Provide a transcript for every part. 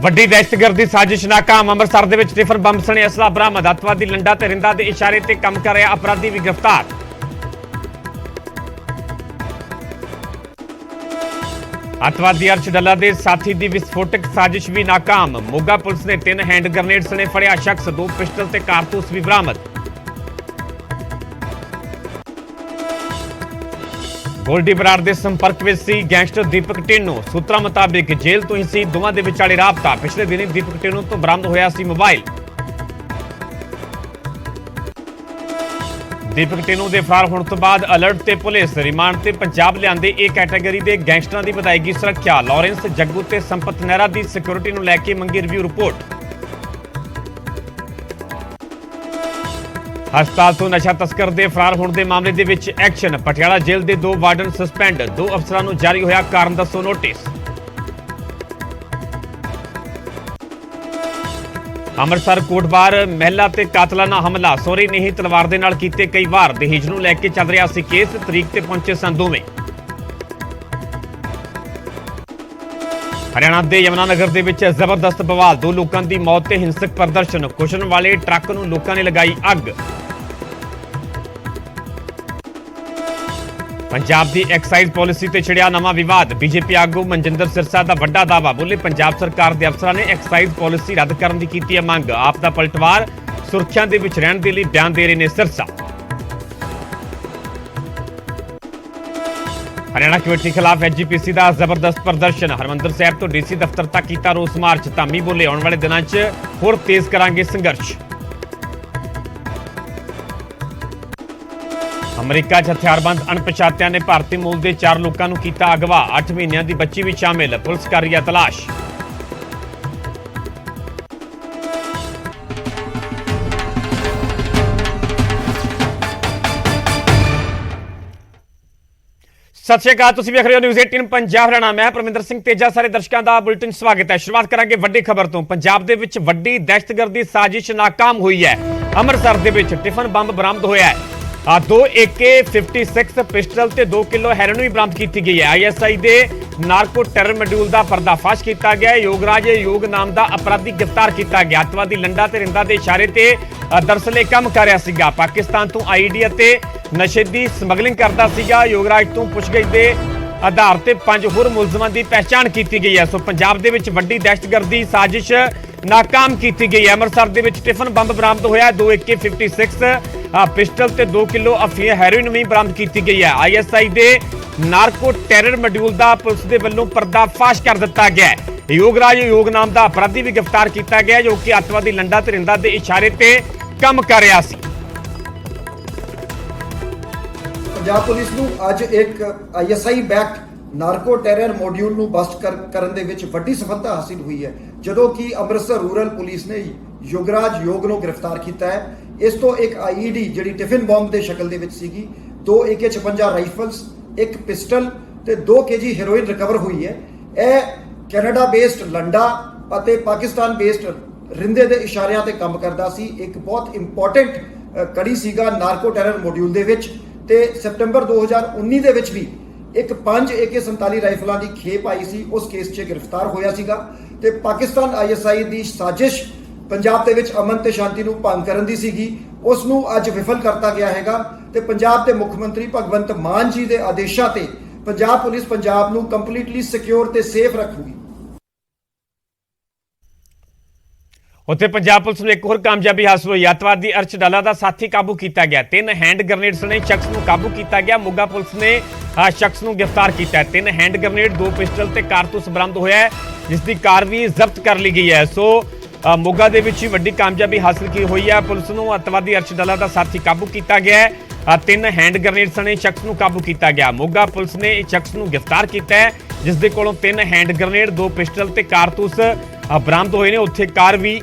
ਵੱਡੀ ਦਹਿਸ਼ਤਗਰਦੀ ਸਾਜ਼ਿਸ਼ ਨਾਕਾਮ। ਅੰਮ੍ਰਿਤਸਰ ਦੇ ਵਿੱਚ ਟਿਫਨ ਬੰਬ ਸਣੇ ਅਸਲਾ ਬਰਾਮਦ। ਅੱਤਵਾਦੀ ਲੰਡਾ ਤੇ ਰਿੰਦਾ ਦੇ ਇਸ਼ਾਰੇ ਤੇ ਕੰਮ ਕਰ ਰਿਹਾ ਅਪਰਾਧੀ ਵੀ ਗ੍ਰਿਫਤਾਰ। ਅੱਤਵਾਦੀ ਅਰਸ਼ ਡੱਲਾ ਦੇ ਸਾਥੀ ਦੀ ਵਿਸਫੋਟਕ ਸਾਜ਼ਿਸ਼ ਵੀ ਨਾਕਾਮ। ਮੋਗਾ ਪੁਲਿਸ ਨੇ 3 ਹੈਂਡ ਗ੍ਰਨੇਡ ਸਣੇ ਫੜਿਆ ਸ਼ਖਸ। 2 ਪਿਸਟਲ ਤੇ ਕਾਰਤੂਸ ਵੀ ਬਰਾਮਦ। ਗੋਲਡੀ ਬਰਾੜ ਦੇ ਸੰਪਰਕ ਵਿੱਚ ਸੀ ਗੈਂਗਸਟਰ ਦੀਪਕ ਟੇਨੋ। ਸੂਤਰਾਂ ਮੁਤਾਬਿਕ ਜੇਲ੍ਹ ਤੋਂ ਹੀ ਸੀ ਦੋਵਾਂ ਦੇ ਵਿਚਾਲੇ ਰਾਬਤਾ। ਪਿਛਲੇ ਦਿਨੀ ਦੀਪਕ ਟੇਨੋ ਤੋਂ ਬਰਾਮਦ ਹੋਇਆ ਸੀ ਮੋਬਾਈਲ। ਦੀਪਕ ਟੇਨੋ ਦੇ ਫਰਾਰ ਹੋਣ ਤੋਂ ਬਾਅਦ ਅਲਰਟ ਤੇ ਪੁਲਿਸ। ਰਿਮਾਂਡ ਤੇ ਪੰਜਾਬ ਲਿਆਂਦੇ ਇਹ ਕੈਟਾਗਰੀ ਦੇ ਗੈਂਗਸਟਰਾਂ ਦੀ ਵਧਾਏਗੀ ਸੁਰੱਖਿਆ। ਲਾਰੈਂਸ ਜੱਗੂ ਤੇ ਸੰਪਤ ਨਹਿਰਾ ਦੀ ਸਿਕਿਉਰਿਟੀ ਨੂੰ ਲੈ ਕੇ ਮੰਗੀ ਰਿਵਿਊ ਰਿਪੋਰਟ। ਹਸਪਤਾਲ ਤੋਂ ਨਸ਼ਾ ਤਸਕਰ ਦੇ ਫਰਾਰ ਹੋਣ ਦੇ ਮਾਮਲੇ ਦੇ ਵਿੱਚ ਐਕਸ਼ਨ। ਪਟਿਆਲਾ ਜੇਲ੍ਹ ਦੇ 2 ਵਾਰਡਨ ਸਸਪੈਂਡ। 2 ਅਫਸਰਾਂ ਨੂੰ ਜਾਰੀ ਹੋਇਆ ਕਾਰਨ ਦੱਸੋ ਨੋਟਿਸ। ਅੰਮ੍ਰਿਤਸਰ ਕੋਟਬਾਰ ਮਹਿਲਾ ਤੇ ਕਾਤਲਾਨਾ ਹਮਲਾ। ਸਹੁਰੇ ਨੇ ਹੀ ਤਲਵਾਰ ਦੇ ਨਾਲ ਕੀਤੇ ਕਈ ਵਾਰ। ਦਹੇਜ ਨੂੰ ਲੈ ਕੇ ਚੱਲ ਰਿਹਾ ਸੀ ਕੇਸ। ਤਰੀਕ ਤੇ ਪਹੁੰਚੇ ਸਨ ਦੋਵੇਂ। ਹਰਿਆਣਾ ਦੇ ਯਮੁਨਾਨਗਰ ਦੇ ਵਿੱਚ ਜ਼ਬਰਦਸਤ ਬਵਾਲ। 2 ਲੋਕਾਂ ਦੀ ਮੌਤ ਤੇ ਹਿੰਸਕ ਪ੍ਰਦਰਸ਼ਨ। ਕੁਸ਼ਣ ਵਾਲੇ ਟਰੱਕ ਨੂੰ ਲੋਕਾਂ ਨੇ ਲਗਾਈ ਅੱਗ। ਪੰਜਾਬ ਦੀ ਐਕਸਾਈਜ਼ ਪਾਲਿਸੀ ਤੇ ਛਿੜਿਆ ਨਵਾਂ ਵਿਵਾਦ। ਬੀਜੇਪੀ ਆਗੂ ਮਨਜਿੰਦਰ ਸਿਰਸਾ ਦਾ ਵੱਡਾ ਦਾਅਵਾ। ਬੋਲੇ ਪੰਜਾਬ ਸਰਕਾਰ ਦੇ ਅਫਸਰਾਂ ਨੇ ਐਕਸਾਈਜ਼ ਪਾਲਿਸੀ ਰੱਦ ਕਰਨ ਦੀ ਕੀਤੀ ਹੈ ਮੰਗ। ਆਪ ਦਾ ਪਲਟਵਾਰ ਸੁਰੱਖਿਆ ਦੇ ਵਿੱਚ ਰਹਿਣ ਦੇ ਲਈ ਬਿਆਨ ਦੇ ਰਹੇ ਨੇ ਸਿਰਸਾ। ਹਰਿਆਣਾ ਕਮੇਟੀ ਖਿਲਾਫ ਐਸਜੀਪੀਸੀ ਦਾ ਜ਼ਬਰਦਸਤ ਪ੍ਰਦਰਸ਼ਨ। ਹਰਮੰਦਰ ਸਾਹਿਬ ਤੋਂ ਡੀਸੀ ਦਫ਼ਤਰ ਤੱਕ ਕੀਤਾ ਰੋਸ ਮਾਰਚ। ਧਾਮੀ ਬੋਲੇ ਆਉਣ ਵਾਲੇ ਦਿਨਾਂ 'ਚ ਹੋਰ ਤੇਜ਼ ਕਰਾਂਗੇ ਸੰਘਰਸ਼। ਅਮਰੀਕਾ 'ਚ ਹਥਿਆਰਬੰਦ ਅਣਪਛਾਤਿਆਂ ਨੇ ਭਾਰਤੀ ਮੂਲ ਦੇ 4 ਲੋਕਾਂ ਨੂੰ ਕੀਤਾ ਅਗਵਾ। 8 ਮਹੀਨਿਆਂ ਦੀ ਬੱਚੀ ਵੀ ਸ਼ਾਮਿਲ। ਪੁਲਿਸ ਕਰ ਰਹੀ ਹੈ ਤਲਾਸ਼। ਸਤਿ ਸ਼੍ਰੀ ਅਕਾਲ, ਤੁਸੀਂ ਵੇਖ ਰਹੇ ਹੋ ਨਿਊਜ਼ 18 ਪੰਜਾਬ ਹਰਿਆਣਾ। ਮੈਂ ਪਰਮਿੰਦਰ ਸਿੰਘ ਤੇਜਾ। ਸਾਰੇ ਦਰਸ਼ਕਾਂ ਦਾ ਬੁਲੇਟਿਨ ਸਵਾਗਤ ਹੈ। ਸ਼ੁਰੂਆਤ ਕਰਾਂਗੇ ਵੱਡੀ ਖਬਰ ਤੋਂ। ਪੰਜਾਬ ਦੇ ਵਿੱਚ ਵੱਡੀ ਦਹਿਸ਼ਤਗਰਦੀ ਸਾਜ਼ਿਸ਼ ਨਾਕਾਮ ਹੋਈ ਹੈ। ਅੰਮ੍ਰਿਤਸਰ ਦੇ ਵਿੱਚ ਟਿਫਨ ਬੰਬ ਬਰਾਮਦ ਹੋਇਆ ਹੈ। 2 AK-56 ਪਿਸਟਲ ਤੇ 2 ਕਿਲੋ ਹੈਰੋਇਨ ਵੀ ਬਰਾਮਦ ਕੀਤੀ ਗਈ ਹੈ। ISI ਦੇ ਨਾਰਕੋ ਟੈਰਰ ਮੋਡਿਊਲ ਦਾ ਪਰਦਾਫਾਸ਼ ਕੀਤਾ ਗਿਆ। ਯੋਗਰਾਜ ਯੋਗ ਨਾਮ ਦਾ ਅਪਰਾਧੀ ਗ੍ਰਿਫਤਾਰ ਕੀਤਾ ਗਿਆ। ਅੱਤਵਾਦੀ ਲੰਡਾ ਤੇ ਰਿੰਦਾ ਦੇ ਇਸ਼ਾਰੇ ਤੇ ਦਰਅਸਲ ਇਹ ਕੰਮ ਕਰ ਰਿਹਾ ਸੀਗਾ। ਪਾਕਿਸਤਾਨ ਤੋਂ IED ਅਤੇ ਨਸ਼ੇ ਦੀ ਸਮਗਲਿੰਗ ਕਰਦਾ ਸੀਗਾ। ਯੋਗਰਾਜ ਤੋਂ ਪੁੱਛਗਿੱਛ ਦੇ ਆਧਾਰ ਤੇ 5 ਹੋਰ ਮੁਲਜ਼ਮਾਂ ਦੀ ਪਹਿਚਾਣ ਕੀਤੀ ਗਈ ਹੈ। ਸੋ ਪੰਜਾਬ ਦੇ ਵਿੱਚ ਵੱਡੀ ਦਹਿਸ਼ਤਗਰਦੀ ਸਾਜ਼ਿਸ਼ ਨਾਕਾਮ ਕੀਤੀ ਗਈ ਹੈ। ਅੰਮ੍ਰਿਤਸਰ ਦੇ ਵਿੱਚ ਟਿਫਨ ਬੰਬ ਬਰਾਮਦ ਹੋਇਆ। 2 AK-56 ਪਿਸਟਲ ਤੇ 2 ਕਿਲੋ ਅਫੀਮ ਹੈਰੋਇਨ ਵੀ ਬਰਾਮਦ ਕੀਤੀ ਗਈ ਹੈ। ISI ਦੇ ਨਾਰਕੋ ਟੈਰਰ ਮੋਡਿਊਲ ਦਾ ਪੁਲਿਸ ਦੇ ਵੱਲੋਂ ਪਰਦਾਫਾਸ਼ ਕਰ ਦਿੱਤਾ ਗਿਆ ਹੈ। ਯੋਗਰਾਜ ਯੋਗ ਨਾਮ ਦਾ ਅਪਰਾਧੀ ਵੀ ਗ੍ਰਿਫਤਾਰ ਕੀਤਾ ਗਿਆ ਜੋ ਕਿ ਅੱਤਵਾਦੀ ਲੰਡਾ ਤੇ ਰਿੰਦਾ ਦੇ ਇਸ਼ਾਰੇ ਤੇ ਕੰਮ ਕਰ ਰਿਹਾ ਸੀ। ਪੰਜਾਬ ਪੁਲਿਸ ਨੂੰ ਅੱਜ ਇੱਕ ISI backed narco terror module ਨੂੰ ਬਸਟ ਕਰਨ ਦੇ ਵਿੱਚ ਵੱਡੀ ਸਫਲਤਾ ਹਾਸਿਲ ਹੋਈ ਹੈ, ਜਦੋਂ ਕਿ ਅੰਮ੍ਰਿਤਸਰ ਰੂਰਲ ਪੁਲਿਸ ਨੇ ਯੋਗਰਾਜ ਯੋਗ ਨੂੰ ਗ੍ਰਿਫਤਾਰ ਕੀਤਾ ਹੈ। ਇਸ ਤੋਂ ਇੱਕ IED ਜਿਹੜੀ ਟਿਫਿਨ ਬੰਬ ਦੇ ਸ਼ਕਲ ਦੇ ਵਿੱਚ ਸੀਗੀ, 2 AK-56 ਰਾਈਫਲਸ, 1 ਪਿਸਟਲ ਤੇ 2 kg ਹੈਰੋਇਨ ਰਿਕਵਰ ਹੋਈ ਹੈ। ਇਹ ਕੈਨੇਡਾ ਬੇਸਡ ਲੰਡਾ ਅਤੇ ਪਾਕਿਸਤਾਨ ਬੇਸਡ ਰਿੰਦੇ ਦੇ ਇਸ਼ਾਰਿਆਂ ਤੇ ਕੰਮ ਕਰਦਾ ਸੀ। ਇੱਕ ਬਹੁਤ ਇੰਪੋਰਟੈਂਟ ਕੜੀ ਸੀਗਾ ਨਾਰਕੋ ਟੈਰਰ ਮੋਡਿਊਲ ਦੇ ਵਿੱਚ। ਤੇ ਸਤੰਬਰ 2019 ਦੇ ਵਿੱਚ ਵੀ ਇੱਕ 5 AK-47 ਰਾਈਫਲਾਂ ਦੀ ਖੇਪ ਆਈ ਸੀ। ਉਸ ਕੇਸ 'ਚ ਗ੍ਰਿਫਤਾਰ ਹੋਇਆ ਸੀਗਾ। ਤੇ ਪਾਕਿਸਤਾਨ ISI ਦੀ ਸਾਜ਼ਿਸ਼ ਪੰਜਾਬ ਦੇ ਵਿੱਚ ਅਮਨ ਤੇ ਸ਼ਾਂਤੀ ਨੂੰ ਭੰਗ ਕਰਨ ਦੀ ਸੀਗੀ, ਉਸ ਨੂੰ ਅੱਜ ਵਿਫਲ ਕਰਤਾ ਗਿਆ ਹੈਗਾ। ਤੇ ਪੰਜਾਬ ਦੇ ਮੁੱਖ ਮੰਤਰੀ ਭਗਵੰਤ ਮਾਨ ਜੀ ਦੇ ਆਦੇਸ਼ਾਂ ਤੇ ਪੰਜਾਬ ਪੁਲਿਸ ਪੰਜਾਬ ਨੂੰ ਕੰਪਲੀਟਲੀ ਸਿਕਿਉਰ ਤੇ ਸੇਫ ਰੱਖੂਗੀ। ਉੱਥੇ ਪੰਜਾਬ ਪੁਲਿਸ ਨੂੰ ਇੱਕ ਹੋਰ ਕਾਮਯਾਬੀ ਹਾਸਲ ਹੋਈ। ਅੱਤਵਾਦੀ ਅਰਸ਼ ਡੱਲਾ ਦਾ ਸਾਥੀ ਕਾਬੂ ਕੀਤਾ ਗਿਆ। 3 ਹੈਂਡ ਗ੍ਰਨੇਡ ਸਣੇ ਸ਼ਖਸ ਨੂੰ ਕਾਬੂ ਕੀਤਾ ਗਿਆ। ਮੋਗਾ ਪੁਲਿਸ ਨੇ ਸ਼ਖਸ ਨੂੰ ਗ੍ਰਿਫਤਾਰ ਕੀਤਾ ਹੈ। 3 ਹੈਂਡ ਗ੍ਰਨੇਡ, 2 ਪਿਸਟਲ ਤੇ ਕਾਰਤੂਸ ਬਰਾਮਦ ਹੋਇਆ ਹੈ, ਜਿਸ ਦੀ ਕਾਰ ਵੀ ਜ਼ਬਤ ਕਰ ਲਈ ਗਈ ਹੈ। ਸੋ ਮੋਗਾ ਦੇ ਵਿੱਚ ਵੱਡੀ ਕਾਮਯਾਬੀ ਹਾਸਲ ਕੀ ਹੋਈ ਹੈ। ਪੁਲਿਸ ਨੂੰ ਅੱਤਵਾਦੀ ਅਰਸ਼ ਡੱਲਾ ਦਾ ਸਾਥੀ ਕਾਬੂ ਕੀਤਾ ਗਿਆ ਹੈ। 3 ਹੈਂਡ ਗ੍ਰਨੇਡ ਸਣੇ ਸ਼ਖਸ ਨੂੰ ਕਾਬੂ ਕੀਤਾ ਗਿਆ। ਮੋਗਾ ਪੁਲਿਸ ਨੇ ਇਸ ਸ਼ਖਸ ਨੂੰ ਗ੍ਰਿਫਤਾਰ ਕੀਤਾ ਹੈ, ਜਿਸ ਦੇ ਕੋਲੋਂ 3 ਹੈਂਡ ਗ੍ਰਨੇਡ, 2 ਪਿਸਟਲ ਤੇ ਕਾਰਤੂਸ ਬਰਾਮਦ ਹੋਏ ਨੇ। ਉੱਥੇ ਕਾਰ ਵੀ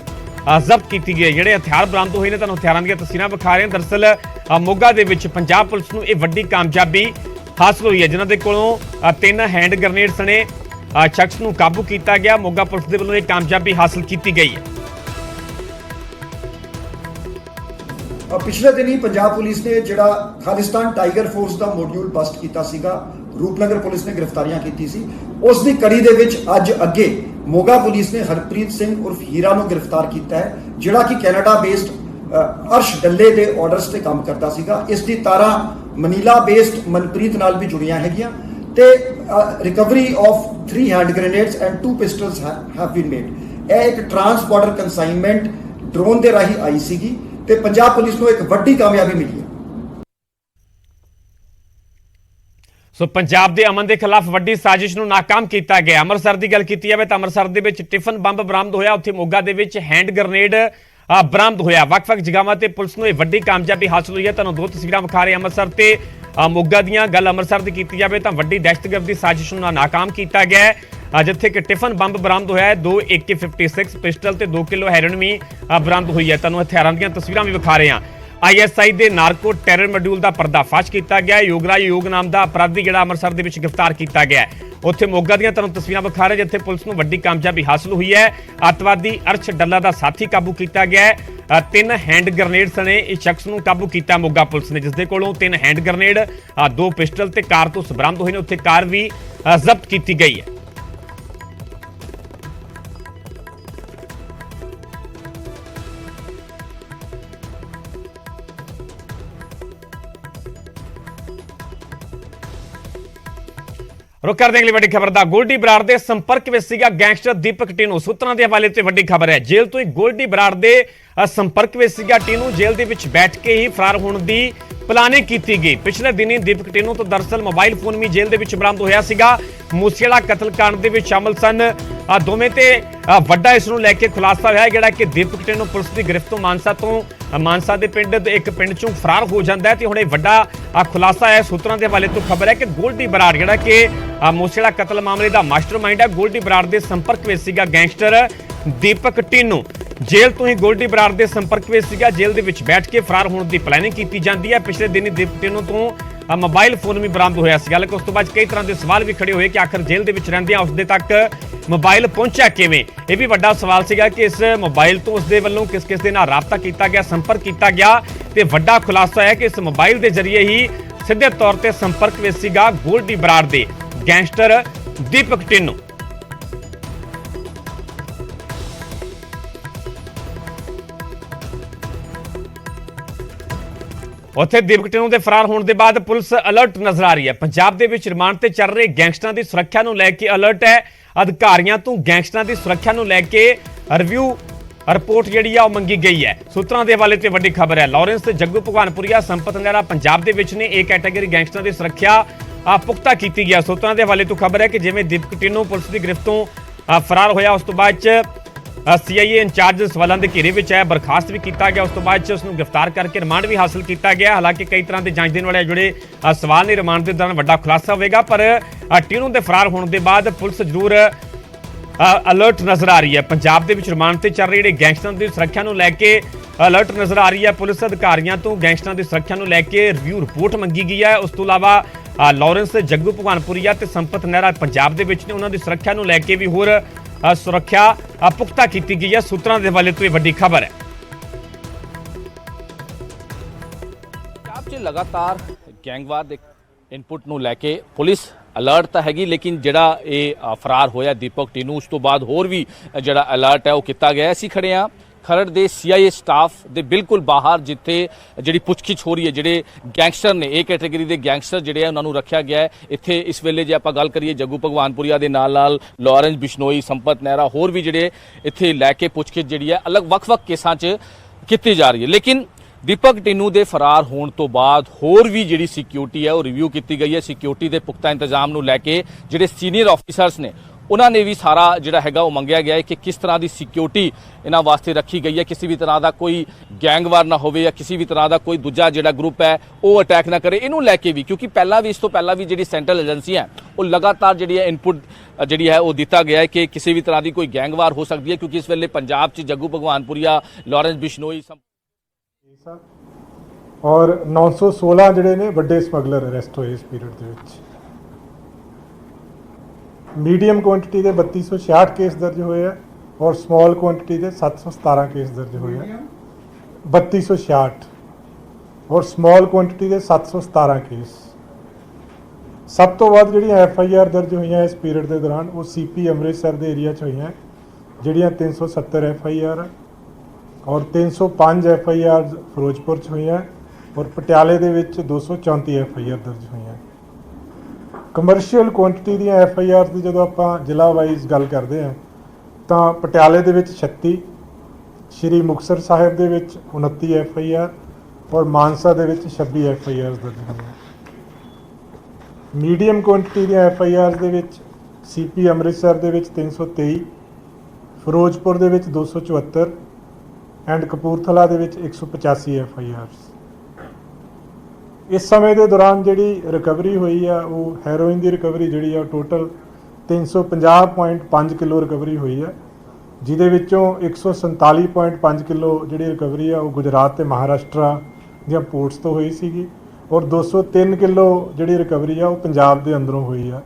ਜ਼ਬਤ ਕੀਤੀ ਗਈ ਹੈ। ਜਿਹੜੇ ਹਥਿਆਰ ਬਰਾਮਦ ਹੋਏ ਨੇ ਤੁਹਾਨੂੰ ਹਥਿਆਰਾਂ ਦੀਆਂ ਤਸਵੀਰਾਂ ਵਿਖਾ ਰਹੇ ਹਾਂ। ਦਰਅਸਲ ਮੋਗਾ ਦੇ ਵਿੱਚ ਪੰਜਾਬ ਪੁਲਿਸ ਨੂੰ ਇਹ ਵੱਡੀ ਕਾਮਯਾਬੀ ਹਾਸਲ ਹੋਈ ਹੈ, ਜਿਨ੍ਹਾਂ ਦੇ ਕੋਲੋਂ 3 ਹੈਂਡ ਗ੍ਰਨੇਡ ਸਣੇ ਸ਼ਖਸ ਨੂੰ ਕਾਬੂ ਕੀਤਾ ਗਿਆ। ਮੋਗਾ ਪੁਲਿਸ ਦੇ ਵੱਲੋਂ ਇਹ ਕਾਮਯਾਬੀ ਹਾਸਲ ਕੀਤੀ ਗਈ ਹੈ। ਪਿਛਲੇ ਦਿਨੀ ਪੰਜਾਬ ਪੁਲਿਸ ਨੇ ਜਿਹੜਾ ਖਾਲਿਸਤਾਨ ਟਾਈਗਰ ਫੋਰਸ ਦਾ ਮੋਡਿਊਲ ਬਸਟ ਕੀਤਾ ਸੀਗਾ, ਰੂਪਨਗਰ ਪੁਲਿਸ ਨੇ ਗ੍ਰਿਫਤਾਰੀਆਂ ਕੀਤੀ ਸੀ। ਉਸ ਦੀ ਕੜੀ ਦੇ ਵਿੱਚ ਅੱਜ ਅੱਗੇ ਮੋਗਾ ਪੁਲਿਸ ਨੇ ਹਰਪ੍ਰੀਤ ਸਿੰਘ ਉਰਫ ਹੀਰਾ ਨੂੰ ਗ੍ਰਿਫਤਾਰ ਕੀਤਾ ਹੈ, ਜਿਹੜਾ ਕਿ ਕੈਨੇਡਾ ਬੇਸਡ ਅਰਸ਼ ਡੱਲੇ ਦੇ ਆਰਡਰਸ ਤੇ ਕੰਮ ਕਰਦਾ ਸੀਗਾ। ਇਸ ਦੀ ਤਾਰਾਂ ਮਨੀਲਾ ਬੇਸਡ ਮਨਪ੍ਰੀਤ ਨਾਲ ਵੀ ਜੁੜੀਆਂ ਹੈਗੀਆਂ ਤੇ recovery of 3 hand grenades and 2 pistols have been made. ਇਹ ਇੱਕ ਟਰਾਂਸ ਬਾਰਡਰ ਕੰਸਾਈਨਮੈਂਟ ਡਰੋਨ ਦੇ ਰਾਹੀਂ ਆਈ ਸੀਗੀ ਤੇ ਪੰਜਾਬ ਪੁਲਿਸ ਨੂੰ ਇੱਕ ਵੱਡੀ ਕਾਮਯਾਬੀ ਮਿਲੀ ਹੈ। ਸੋ ਪੰਜਾਬ ਦੇ ਅਮਨ ਦੇ ਖਿਲਾਫ ਵੱਡੀ ਸਾਜ਼ਿਸ਼ ਨੂੰ ਨਾਕਾਮ ਕੀਤਾ ਗਿਆ। ਅੰਮ੍ਰਿਤਸਰ ਦੀ ਗੱਲ ਕੀਤੀ ਜਾਵੇ ਤਾਂ ਅੰਮ੍ਰਿਤਸਰ ਦੇ ਵਿੱਚ ਟਿਫਨ ਬੰਬ ਬਰਾਮਦ ਹੋਇਆ, ਉੱਥੇ ਮੋਗਾ ਦੇ ਵਿੱਚ ਹੈਂਡ ਗ੍ਰੇਨੇਡ ਬਰਾਮਦ ਹੋਇਆ। ਵੱਖ-ਵੱਖ ਜਗ੍ਹਾਵਾਂ ਤੇ ਪੁਲਿਸ ਨੂੰ ਇਹ ਵੱਡੀ ਕਾਮਯਾਬੀ ਹਾਸਲ ਹੋਈ ਹੈ। ਤੁਹਾਨੂੰ ਦੋ ਤਸਵੀਰਾਂ ਵਿਖਾ ਰਹੇ ਅੰਮ੍ਰਿਤਸਰ ਤੇ ਮੋਗਾ ਦੀਆਂ। ਗੱਲ ਅੰਮ੍ਰਿਤਸਰ ਦੀ ਕੀਤੀ ਜਾਵੇ ਤਾਂ ਵੱਡੀ ਦਹਿਸ਼ਤਗਰਦੀ ਸਾਜ਼ਿਸ਼ ਨੂੰ ਨਾਕਾਮ ਕੀਤਾ ਗਿਆ ਹੈ, ਜਿੱਥੇ ਕਿ ਟਿਫਨ ਬੰਬ ਬਰਾਮਦ ਹੋਇਆ ਹੈ, 2 AK-56 ਪਿਸਟਲ ਤੇ 2 ਕਿਲੋ ਹੈਰੋਇਨ ਵੀ ਬਰਾਮਦ ਹੋਈ ਹੈ। ਤੁਹਾਨੂੰ ਹਥਿਆਰਾਂ ਦੀਆਂ ਤਸਵੀਰਾਂ ਵੀ ਵਿਖਾ ਰਹੇ ਹਾਂ। ISI ਦੇ ਨਾਰਕੋ ਟੈਰਰ ਮੋਡਿਊਲ ਦਾ ਪਰਦਾਫਾਸ਼ ਕੀਤਾ ਗਿਆ ਹੈ। ਯੋਗਰਾਜ ਯੋਗ ਨਾਮ ਦਾ ਅਪਰਾਧੀ ਜਿਹੜਾ ਅੰਮ੍ਰਿਤਸਰ ਦੇ ਵਿੱਚ ਗ੍ਰਿਫਤਾਰ ਕੀਤਾ ਗਿਆ ਹੈ। ਉੱਥੇ ਮੋਗਾ ਦੀਆਂ ਤੁਹਾਨੂੰ ਤਸਵੀਰਾਂ ਵਿਖਾ ਰਹੇ, ਜਿੱਥੇ ਪੁਲਿਸ ਨੂੰ ਵੱਡੀ ਕਾਮਯਾਬੀ ਹਾਸਲ ਹੋਈ ਹੈ। ਅੱਤਵਾਦੀ ਅਰਸ਼ ਡੱਲਾ ਦਾ ਸਾਥੀ ਕਾਬੂ ਕੀਤਾ ਗਿਆ ਹੈ। 3 ਹੈਂਡ ਗ੍ਰੇਨੇਡਸ ਨੇ ਇਸ ਸ਼ਖਸ ਨੂੰ ਕਾਬੂ ਕੀਤਾ ਮੋਗਾ ਪੁਲਿਸ ਨੇ, ਜਿਸ ਦੇ ਕੋਲੋਂ 3 ਹੈਂਡ ਗ੍ਰੇਨੇਡ, 2 ਪਿਸਟਲ ਤੇ ਕਾਰਤੂਸ ਬਰਾਮਦ ਹੋਏ ਨੇ। ਉੱਥੇ ਕਾਰ ਵੀ ਜ਼ਬਤ ਕੀਤੀ ਗਈ ਹੈ। रुक कर देंगे बड़ी खबर दा गोल्डी बराड़ के संपर्क में सीगा गैंगस्टर दीपक टीनू। सूत्रां के हवाले से वड्डी खबर है, जेल तो ही गोल्डी बराड़ के संपर्क में सीगा टीनू। जेल के विच बैठ के ही फरार होने की प्लानिंग की गई। पिछले दिन ही दीपक टीनू तो दरअसल मोबाइल फोन भी जेल के विच बरामद होया सीगा। मूसेवाला कतलकांड के विच शामिल सन दोवें ते वड्डा इस नूं लैके खुलासा होया जिहड़ा कि दीपक टीनू पुलिस की गिरफ्त तो मानसा के पिंड एक पिंड चों फरार हो जाता है। तो हुणे वड्डा खुलासा है। सूत्रां के हवाले तो खबर है कि गोल्डी बराड़ जिहड़ा कि मूसेवाला कतल मामले का मास्टरमाइंड है, गोल्डी बराड़ के संपर्क में सीगा गैंगस्टर दीपक टीनू। जेल तो ही गोल्डी बराड़ के संपर्क में सीगा। जेल के विच बैठ के फरार होने की प्लानिंग की जाती है। पिछले दिन ही दीपक टीनू तो मोबाइल फोन भी बरामद होया सीगा। लेकिन उस तो बाद कई तरह के सवाल भी खड़े हुए कि आखिर जेल के विच रहिंदियां उसदे तक मोबाइल पहुंचा किवें। यह भी वड्डा सवाल सीगा कि इस मोबाइल तो उसदे वल्लों किस किस दे नाल राबता किया गया, संपर्क किया गया। तो वड्डा खुलासा है कि इस मोबाइल के जरिए ही सीधे तौर पर संपर्क में सीगा गोल्डी बराड़ दे गैंगस्टर दीपक टीनू। उत्थे दीपक टीनू के फरार होने के बाद पुलिस अलर्ट नजर आ रही है। पंजाब के विच रिमांड ते चल रहे गैंगस्टरां की सुरक्षा नूं लैके अलर्ट है। अधिकारियों तो गैंगस्टरां की सुरक्षा नूं लैके रिव्यू रिपोर्ट जिहड़ी आ मंगी गई है। सूत्रां के हवाले से वड्डी खबर है, लॉरेंस ते जग्गू भगवानपुरिया संपत नहरा पंजाब के विच ने ए कैटेगरी गैंगस्टरां की सुरक्षा पुख्ता की गई। सूत्रां के हवाले तो खबर है कि जिवें दीपक टीनू पुलिस की गिरफ्त तो फरार होया, उस तो बाद CIA इंचार्ज सवालों के घेरे में आया, बर्खास्त भी किया गया। उस तो बाद उसको गिरफ्तार करके रिमांड भी हासिल किया गया। हालांकि कई तरह के जांच देने वाले जुड़े सवाल ने रिमांड के दौरान वड्डा खुलासा होगा, पर टीनू के फरार होने के बाद पुलिस जरूर अलर्ट नजर आ रही है। पंजाब के रिमांड से चल रहे जो गैंगस्टरां की सुरक्षा को लैके अलर्ट नजर आ रही है। पुलिस अधिकारियों तो गैंगस्टरां की सुरक्षा को लैके रिव्यू रिपोर्ट मंगी गई है। उस तो इलावा लॉरेंस जग्गू भगवानपुरिया ते संपत नहरा पंजाब के विच ने उन्हां दी सुरक्षा को लैके भी होर सुरक्षा पुख्ता की गई है। सूत्रां के हवाले तो ये वड्डी खबर है। पंजाब 'ਚ लगातार गैंगवार ਦੇ ਇਨਪੁਟ ਨੂੰ ਲੈ ਕੇ ਪੁਲਿਸ ਅਲਰਟ ਤਾਂ ਹੈਗੀ, ਲੇਕਿਨ ਜਿਹੜਾ ਇਹ ਫਰਾਰ ਹੋਇਆ ਦੀਪਕ ਟੀਨੂ ਉਸ ਤੋਂ ਬਾਅਦ ਹੋਰ ਵੀ ਜਿਹੜਾ ਅਲਰਟ ਹੈ ਉਹ ਕੀਤਾ ਗਿਆ। ਅਸੀਂ ਖੜੇ ਆ ਖਰੜ ਦੇ CIA ਸਟਾਫ ਦੇ ਬਿਲਕੁਲ ਬਾਹਰ, ਜਿੱਥੇ ਜਿਹੜੀ ਪੁੱਛਗਿੱਛ ਹੋ ਰਹੀ ਹੈ। ਜਿਹੜੇ ਗੈਂਗਸਟਰ ਨੇ, ਇਹ ਕੈਟਾਗਰੀ ਦੇ ਗੈਂਗਸਟਰ ਜਿਹੜੇ ਆ ਉਹਨਾਂ ਨੂੰ ਰੱਖਿਆ ਗਿਆ ਹੈ ਇੱਥੇ। ਇਸ ਵੇਲੇ ਜੇ ਆਪਾਂ ਗੱਲ ਕਰੀਏ ਜੱਗੂ ਭਗਵਾਨਪੁਰੀਆ ਦੇ ਨਾਲ ਲਾਰੈਂਸ ਬਿਸ਼ਨੋਈ, ਸੰਪਤ ਨਹਿਰਾ, ਹੋਰ ਵੀ ਜਿਹੜੇ ਇੱਥੇ ਲੈ ਕੇ ਪੁੱਛਗਿੱਛ ਜਿਹੜੀ ਹੈ ਅਲੱਗ ਵੱਖ-ਵੱਖ ਕੇਸਾਂ 'ਚ ਕੀਤੀ ਜਾ ਰਹੀ ਹੈ। ਲੇਕਿਨ ਦੀਪਕ ਟੀਨੂ ਦੇ ਫਰਾਰ ਹੋਣ ਤੋਂ ਬਾਅਦ ਹੋਰ ਵੀ ਜਿਹੜੀ ਸਿਕਿਉਰਿਟੀ ਹੈ ਉਹ ਰਿਵਿਊ ਕੀਤੀ ਗਈ ਹੈ। ਸਿਕਿਉਰਿਟੀ ਦੇ ਪੁਖਤਾ ਇੰਤਜ਼ਾਮ ਨੂੰ ਲੈ ਕੇ ਜਿਹੜੇ ਸੀਨੀਅਰ ਆਫੀਸਰਸ ਨੇ ਉਹਨਾਂ ਨੇ ਵੀ ਸਾਰਾ ਜਿਹੜਾ ਹੈਗਾ ਉਹ ਮੰਗਿਆ ਗਿਆ ਹੈ ਕਿ ਕਿਸ ਤਰ੍ਹਾਂ ਦੀ ਸਿਕਿਉਰਿਟੀ ਇਹਨਾਂ ਵਾਸਤੇ ਰੱਖੀ ਗਈ ਹੈ, ਕਿਸੇ ਵੀ ਤਰ੍ਹਾਂ ਦਾ ਕੋਈ ਗੈਂਗਵਾਰ ਨਾ ਹੋਵੇ ਜਾਂ ਕਿਸੇ ਵੀ ਤਰ੍ਹਾਂ ਦਾ ਕੋਈ ਦੂਜਾ ਜਿਹੜਾ ਗਰੁੱਪ ਹੈ ਉਹ ਅਟੈਕ ਨਾ ਕਰੇ। ਇਹਨੂੰ ਲੈ ਕੇ ਵੀ, ਕਿਉਂਕਿ ਪਹਿਲਾਂ ਵੀ, ਇਸ ਤੋਂ ਪਹਿਲਾਂ ਵੀ ਜਿਹੜੀ ਸੈਂਟਰਲ ਏਜੰਸੀਆਂ ਉਹ ਲਗਾਤਾਰ ਜਿਹੜੀ ਹੈ ਇਨਪੁਟ ਜਿਹੜੀ ਹੈ ਉਹ ਦਿੱਤਾ ਗਿਆ ਹੈ ਕਿ ਕਿਸੇ ਵੀ ਤਰ੍ਹਾਂ ਦੀ ਕੋਈ ਗੈਂਗਵਾਰ ਹੋ ਸਕਦੀ ਹੈ, ਕਿਉਂਕਿ ਇਸ ਵੇਲੇ ਪੰਜਾਬ 'ਚ ਜੱਗੂ ਭਗਵਾਨਪੁਰੀਆ, ਲਾਰੈਂਸ ਬਿਸ਼ਨੋਈ और 916 ਜਿਹੜੇ ਨੇ ਵੱਡੇ ਸਮਗਲਰ ਅਰੈਸਟ ਹੋਏ ਇਸ ਪੀਰੀਅਡ ਦੇ ਵਿੱਚ। ਮੀਡੀਅਮ ਕੁਆਂਟੀਟੀ ਦੇ 3266 ਕੇਸ ਦਰਜ ਹੋਏ ਆ ਔਰ ਸਮਾਲ ਕੁਆਂਟੀਟੀ ਦੇ 717 ਕੇਸ ਦਰਜ ਹੋਏ ਆ। 3266 ਔਰ ਸਮਾਲ ਕੁਆਂਟੀਟੀ ਦੇ 717 ਕੇਸ। ਸਭ ਤੋਂ ਵੱਧ ਜਿਹੜੀਆਂ FIR ਦਰਜ ਹੋਈਆਂ ਇਸ ਪੀਰੀਅਡ ਦੇ ਦੌਰਾਨ ਉਹ CP ਅੰਮ੍ਰਿਤਸਰ ਦੇ ਏਰੀਆ 'ਚ ਹੋਈਆਂ, ਜਿਹੜੀਆਂ 370 FIR ਆ, ਔਰ 305 FIR ਫਿਰੋਜ਼ਪੁਰ 'ਚ ਹੋਈਆਂ, ਔਰ ਪਟਿਆਲੇ ਦੇ ਵਿੱਚ 234 FIR ਦਰਜ ਹੋਈਆਂ। ਕਮਰਸ਼ੀਅਲ ਕੁਆਂਟੀਟੀ ਦੀਆਂ FIR ਦੀ ਜਦੋਂ ਆਪਾਂ ਜ਼ਿਲ੍ਹਾ ਵਾਈਜ਼ ਗੱਲ ਕਰਦੇ ਹਾਂ ਤਾਂ ਪਟਿਆਲੇ ਦੇ ਵਿੱਚ 36, ਸ਼੍ਰੀ ਮੁਕਤਸਰ ਸਾਹਿਬ ਦੇ ਵਿੱਚ 29 FIR ਔਰ ਮਾਨਸਾ ਦੇ ਵਿੱਚ 26 FIR ਦਰਜ ਹੋਈਆਂ। ਮੀਡੀਅਮ ਕੁਆਂਟੀਟੀ ਦੀਆਂ FIR ਦੇ ਵਿੱਚ CP ਅੰਮ੍ਰਿਤਸਰ ਦੇ ਵਿੱਚ 323, ਫਿਰੋਜ਼ਪੁਰ ਦੇ ਵਿੱਚ 274 ਐਂਡ ਕਪੂਰਥਲਾ ਦੇ ਵਿੱਚ 185 FIR। ਇਸ ਸਮੇਂ ਦੇ ਦੌਰਾਨ ਜਿਹੜੀ ਰਿਕਵਰੀ ਹੋਈ ਆ ਉਹ ਹੈਰੋਇਨ ਦੀ ਰਿਕਵਰੀ ਜਿਹੜੀ ਆ ਟੋਟਲ 350.5 ਕਿਲੋ ਰਿਕਵਰੀ ਹੋਈ ਆ, ਜਿਹਦੇ ਵਿੱਚੋਂ 147.5 ਕਿਲੋ ਜਿਹੜੀ ਰਿਕਵਰੀ ਆ ਉਹ ਗੁਜਰਾਤ ਤੇ ਮਹਾਰਾਸ਼ਟਰ ਦੀਆਂ ਪੋਰਟਸ ਤੋਂ ਹੋਈ ਸੀਗੀ, ਔਰ 203 ਕਿਲੋ ਜਿਹੜੀ ਰਿਕਵਰੀ ਆ ਉਹ ਪੰਜਾਬ ਦੇ ਅੰਦਰੋਂ ਹੋਈ ਆ।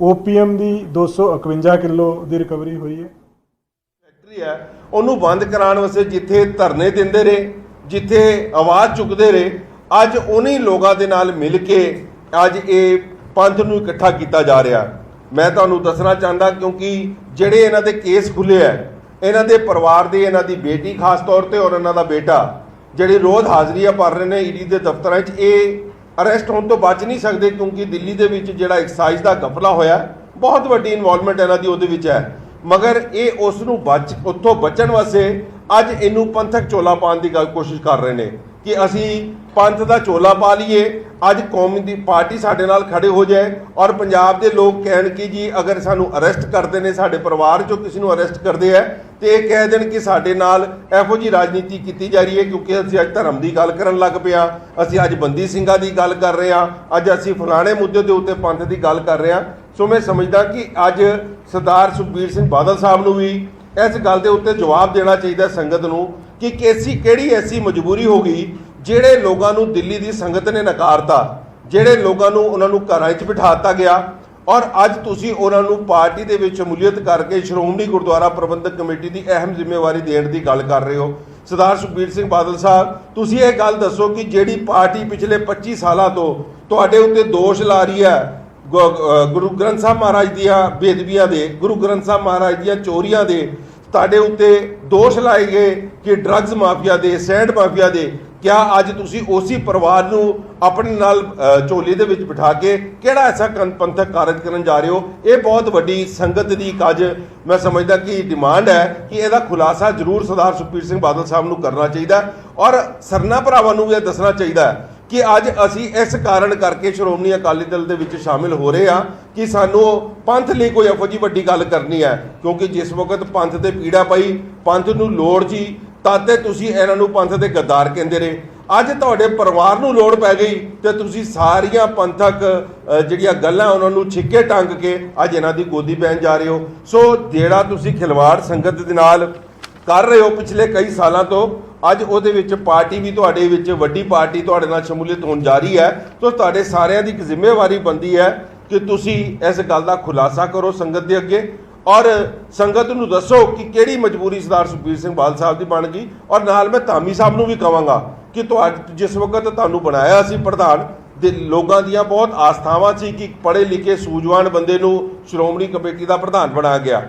OPM ਦੀ 251 ਕਿਲੋ ਦੀ ਰਿਕਵਰੀ ਹੋਈ ਹੈ। ਫੈਕਟਰੀ ਹੈ ਉਹਨੂੰ ਬੰਦ ਕਰਾਉਣ ਵਾਸਤੇ ਜਿੱਥੇ ਧਰਨੇ ਦਿੰਦੇ ਰਹੇ, ਜਿੱਥੇ ਆਵਾਜ਼ ਚੁੱਕਦੇ ਰਹੇ, ਅੱਜ ਉन्हीं ਲੋਕਾਂ ਦੇ ਨਾਲ ਮਿਲ ਕੇ ਅੱਜ ਇਹ ਪੰਥ ਨੂੰ ਇਕੱਠਾ ਕੀਤਾ ਜਾ ਰਿਹਾ। ਮੈਂ ਤੁਹਾਨੂੰ ਦੱਸਣਾ ਚਾਹੁੰਦਾ ਕਿਉਂਕਿ ਜਿਹੜੇ ਇਹਨਾਂ ਦੇ ਕੇਸ ਖੁੱਲੇ ਆ, ਇਹਨਾਂ ਦੇ ਪਰਿਵਾਰ ਦੇ, ਇਹਨਾਂ ਦੀ ਬੇਟੀ ਖਾਸ ਤੌਰ ਤੇ ਔਰ ਇਹਨਾਂ ਦਾ ਬੇਟਾ ਜਿਹੜੇ ਰੋਜ਼ ਹਾਜ਼ਰੀਆਂ ਭਰ ਰਹੇ ਨੇ ਈਡੀ ਦੇ ਦਫ਼ਤਰਾਂ 'ਚ, ਇਹ ਅਰੈਸਟ ਹੋਣ ਤੋਂ ਬਚ ਨਹੀਂ ਸਕਦੇ ਕਿਉਂਕਿ ਦਿੱਲੀ ਦੇ ਵਿੱਚ ਜਿਹੜਾ ਐਕਸਾਈਜ਼ ਦਾ ਘਪਲਾ ਹੋਇਆ, ਬਹੁਤ ਵੱਡੀ ਇਨਵੋਲਵਮੈਂਟ ਇਹਨਾਂ ਦੀ ਉਹਦੇ ਵਿੱਚ ਹੈ। ਮਗਰ ਇਹ ਉਸ ਨੂੰ ਉੱਥੋਂ ਬਚਣ ਵਾਸਤੇ ਅੱਜ ਇਹਨੂੰ ਪੰਥਕ ਚੋਲਾ ਪਾਉਣ ਦੀ ਕੋਸ਼ਿਸ਼ ਕਰ ਰਹੇ ਨੇ ਕਿ ਅਸੀਂ ਪੰਥ ਦਾ ਚੋਲਾ ਪਾ ਲਈਏ, ਅੱਜ ਕੌਮੀ ਦੀ ਪਾਰਟੀ ਸਾਡੇ ਨਾਲ ਖੜੇ ਹੋ ਜਾਏ ਔਰ ਪੰਜਾਬ ਦੇ ਲੋਕ ਕਹਿਣ ਕਿ ਜੀ ਅਗਰ ਸਾਨੂੰ ਅਰੈਸਟ ਕਰਦੇ ਨੇ, ਸਾਡੇ ਪਰਿਵਾਰ 'ਚੋਂ ਕਿਸੇ ਨੂੰ ਅਰੈਸਟ ਕਰਦੇ ਆ ਤੇ ਇਹ ਕਹਿ ਦੇਣ ਕਿ ਸਾਡੇ ਨਾਲ ਇਹੋ ਜਿਹੀ ਰਾਜਨੀਤੀ ਕੀਤੀ ਜਾ ਰਹੀ ਹੈ ਕਿਉਂਕਿ ਅਸੀਂ ਅੱਜ ਧਰਮ ਦੀ ਗੱਲ ਕਰਨ ਲੱਗ ਪਏ ਹਾਂ, ਅਸੀਂ ਅੱਜ ਬੰਦੀ ਸਿੰਘਾਂ ਦੀ ਗੱਲ ਕਰ ਰਹੇ ਹਾਂ, ਅੱਜ ਅਸੀਂ ਫਲਾਣੇ ਮੁੱਦੇ ਦੇ ਉੱਤੇ ਪੰਥ ਦੀ ਗੱਲ ਕਰ ਰਹੇ ਹਾਂ। ਸੋ ਮੈਂ ਸਮਝਦਾ ਕਿ ਅੱਜ ਸਰਦਾਰ ਸੁਖਬੀਰ ਸਿੰਘ ਬਾਦਲ ਸਾਹਿਬ ਨੂੰ ਵੀ ਇਸ ਗੱਲ ਦੇ ਉੱਤੇ ਜਵਾਬ ਦੇਣਾ ਚਾਹੀਦਾ ਸੰਗਤ ਨੂੰ ਕਿ ਕਿਹੜੀ ਐਸੀ ਮਜਬੂਰੀ ਹੋ ਗਈ ਜਿਹੜੇ ਲੋਕਾਂ ਨੂੰ ਦਿੱਲੀ ਦੀ ਸੰਗਤ ਨੇ ਨਕਾਰਤਾ, ਜਿਹੜੇ ਲੋਕਾਂ ਨੂੰ ਉਹਨਾਂ ਨੂੰ ਘਰਾਂ 'ਚ ਬਿਠਾ ਦਿੱਤਾ ਗਿਆ ਔਰ ਅੱਜ ਤੁਸੀਂ ਉਹਨਾਂ ਨੂੰ ਪਾਰਟੀ ਦੇ ਵਿੱਚ ਸ਼ਮੂਲੀਅਤ ਕਰਕੇ ਸ਼੍ਰੋਮਣੀ ਗੁਰਦੁਆਰਾ ਪ੍ਰਬੰਧਕ ਕਮੇਟੀ ਦੀ ਅਹਿਮ ਜ਼ਿੰਮੇਵਾਰੀ ਦੇਣ ਦੀ ਗੱਲ ਕਰ ਰਹੇ ਹੋ। ਸਰਦਾਰ ਸੁਖਬੀਰ ਸਿੰਘ ਬਾਦਲ ਸਾਹਿਬ, ਤੁਸੀਂ ਇਹ ਗੱਲ ਦੱਸੋ ਕਿ ਜਿਹੜੀ ਪਾਰਟੀ ਪਿਛਲੇ 25 ਸਾਲਾਂ ਤੋਂ ਤੁਹਾਡੇ ਉੱਤੇ ਦੋਸ਼ ਲਾ ਰਹੀ ਹੈ ਗੁਰੂ ਗ੍ਰੰਥ ਸਾਹਿਬ ਮਹਾਰਾਜ ਦੀਆਂ ਬੇਦਬੀਆਂ ਦੇ, ਗੁਰੂ ਗ੍ਰੰਥ ਸਾਹਿਬ ਮਹਾਰਾਜ ਦੀਆਂ ਚੋਰੀਆਂ ਦੇ, ਤੁਹਾਡੇ ਉੱਤੇ ਦੋਸ਼ ਲਾਏ ਗਏ ਕਿ ਡਰੱਗਸ ਮਾਫੀਆ ਦੇ, ਸੈਂਡ ਮਾਫੀਆ ਦੇ, ਕਿਆ ਅੱਜ ਤੁਸੀਂ ਉਸੇ ਪਰਿਵਾਰ ਨੂੰ ਆਪਣੇ ਨਾਲ ਝੋਲੀ ਦੇ ਵਿੱਚ ਬਿਠਾ ਕੇ ਕਿਹੜਾ ਐਸਾ ਪੰਥਕ ਕਾਰਜ ਕਰਨ ਜਾ ਰਹੇ ਹੋ? ਇਹ ਬਹੁਤ ਵੱਡੀ ਸੰਗਤ ਦੀ ਅੱਜ ਮੈਂ ਸਮਝਦਾ ਕਿ ਡਿਮਾਂਡ ਹੈ ਕਿ ਇਹਦਾ ਖੁਲਾਸਾ ਜ਼ਰੂਰ ਸਰਦਾਰ ਸੁਖਬੀਰ ਸਿੰਘ ਬਾਦਲ ਸਾਹਿਬ ਨੂੰ ਕਰਨਾ ਚਾਹੀਦਾ ਔਰ ਸਰਨਾ ਭਰਾਵਾਂ ਨੂੰ ਵੀ ਇਹ ਦੱਸਣਾ ਚਾਹੀਦਾ ਕਿ ਅੱਜ ਅਸੀਂ ਇਸ ਕਾਰਨ ਕਰਕੇ ਸ਼੍ਰੋਮਣੀ ਅਕਾਲੀ ਦਲ ਦੇ ਵਿੱਚ ਸ਼ਾਮਿਲ ਹੋ ਰਹੇ ਹਾਂ ਕਿ ਸਾਨੂੰ ਪੰਥ ਲਈ ਕੋਈ ਇਹੋ ਜਿਹੀ ਵੱਡੀ ਗੱਲ ਕਰਨੀ ਹੈ ਕਿਉਂਕਿ ਜਿਸ ਵਕਤ ਪੰਥ ਤੇ ਪੀੜਾ ਪਈ, ਪੰਥ ਨੂੰ ਲੋੜ ਸੀ, ਤਦ ਤੇ ਤੁਸੀਂ ਇਹਨਾਂ ਨੂੰ ਪੰਥ ਦੇ ਗੱਦਾਰ ਕਹਿੰਦੇ ਰਹੇ। ਅੱਜ ਤੁਹਾਡੇ ਪਰਿਵਾਰ ਨੂੰ ਲੋੜ ਪੈ ਗਈ ਤੇ ਤੁਸੀਂ ਸਾਰੀਆਂ ਪੰਥਕ ਜਿਹੜੀਆਂ ਗੱਲਾਂ ਉਹਨਾਂ ਨੂੰ ਛਿੱਕੇ ਟੰਗ ਕੇ ਅੱਜ ਇਹਨਾਂ ਦੀ ਗੋਦੀ ਪੈਣ ਜਾ ਰਹੇ ਹੋ। ਸੋ ਜਿਹੜਾ ਤੁਸੀਂ ਖਿਲਵਾੜ ਸੰਗਤ ਦੇ ਨਾਲ ਕਰ ਰਹੇ ਹੋ ਪਿਛਲੇ ਕਈ ਸਾਲਾਂ ਤੋਂ, ਅੱਜ ਉਹਦੇ ਵਿੱਚ ਪਾਰਟੀ ਵੀ ਤੁਹਾਡੇ ਵਿੱਚ ਵੱਡੀ ਪਾਰਟੀ ਤੁਹਾਡੇ ਨਾਲ ਸ਼ਮੂਲੀਅਤ ਹੋਣ ਜਾ ਰਹੀ ਹੈ। ਸੋ ਤੁਹਾਡੇ ਸਾਰਿਆਂ ਦੀ ਇੱਕ ਜ਼ਿੰਮੇਵਾਰੀ ਬਣਦੀ ਹੈ ਕਿ ਤੁਸੀਂ ਇਸ ਗੱਲ ਦਾ ਖੁਲਾਸਾ ਕਰੋ ਸੰਗਤ ਦੇ ਅੱਗੇ ਔਰ ਸੰਗਤ ਨੂੰ ਦੱਸੋ ਕਿ ਕਿਹੜੀ ਮਜਬੂਰੀ ਸਰਦਾਰ ਸੁਖਬੀਰ ਸਿੰਘ ਬਾਦਲ ਸਾਹਿਬ ਦੀ ਬਣ ਗਈ। ਔਰ ਨਾਲ ਮੈਂ ਧਾਮੀ ਸਾਹਿਬ ਨੂੰ ਵੀ ਕਹਾਂਗਾ ਕਿ ਜਿਸ ਵਕਤ ਤੁਹਾਨੂੰ ਬਣਾਇਆ ਸੀ ਪ੍ਰਧਾਨ, ਦੇ ਲੋਕਾਂ ਦੀਆਂ ਬਹੁਤ ਆਸਥਾਵਾਂ ਸੀ ਕਿ ਪੜ੍ਹੇ ਲਿਖੇ ਸੂਝਵਾਨ ਬੰਦੇ ਨੂੰ ਸ਼੍ਰੋਮਣੀ ਕਮੇਟੀ ਦਾ ਪ੍ਰਧਾਨ ਬਣਾਇਆ ਗਿਆ,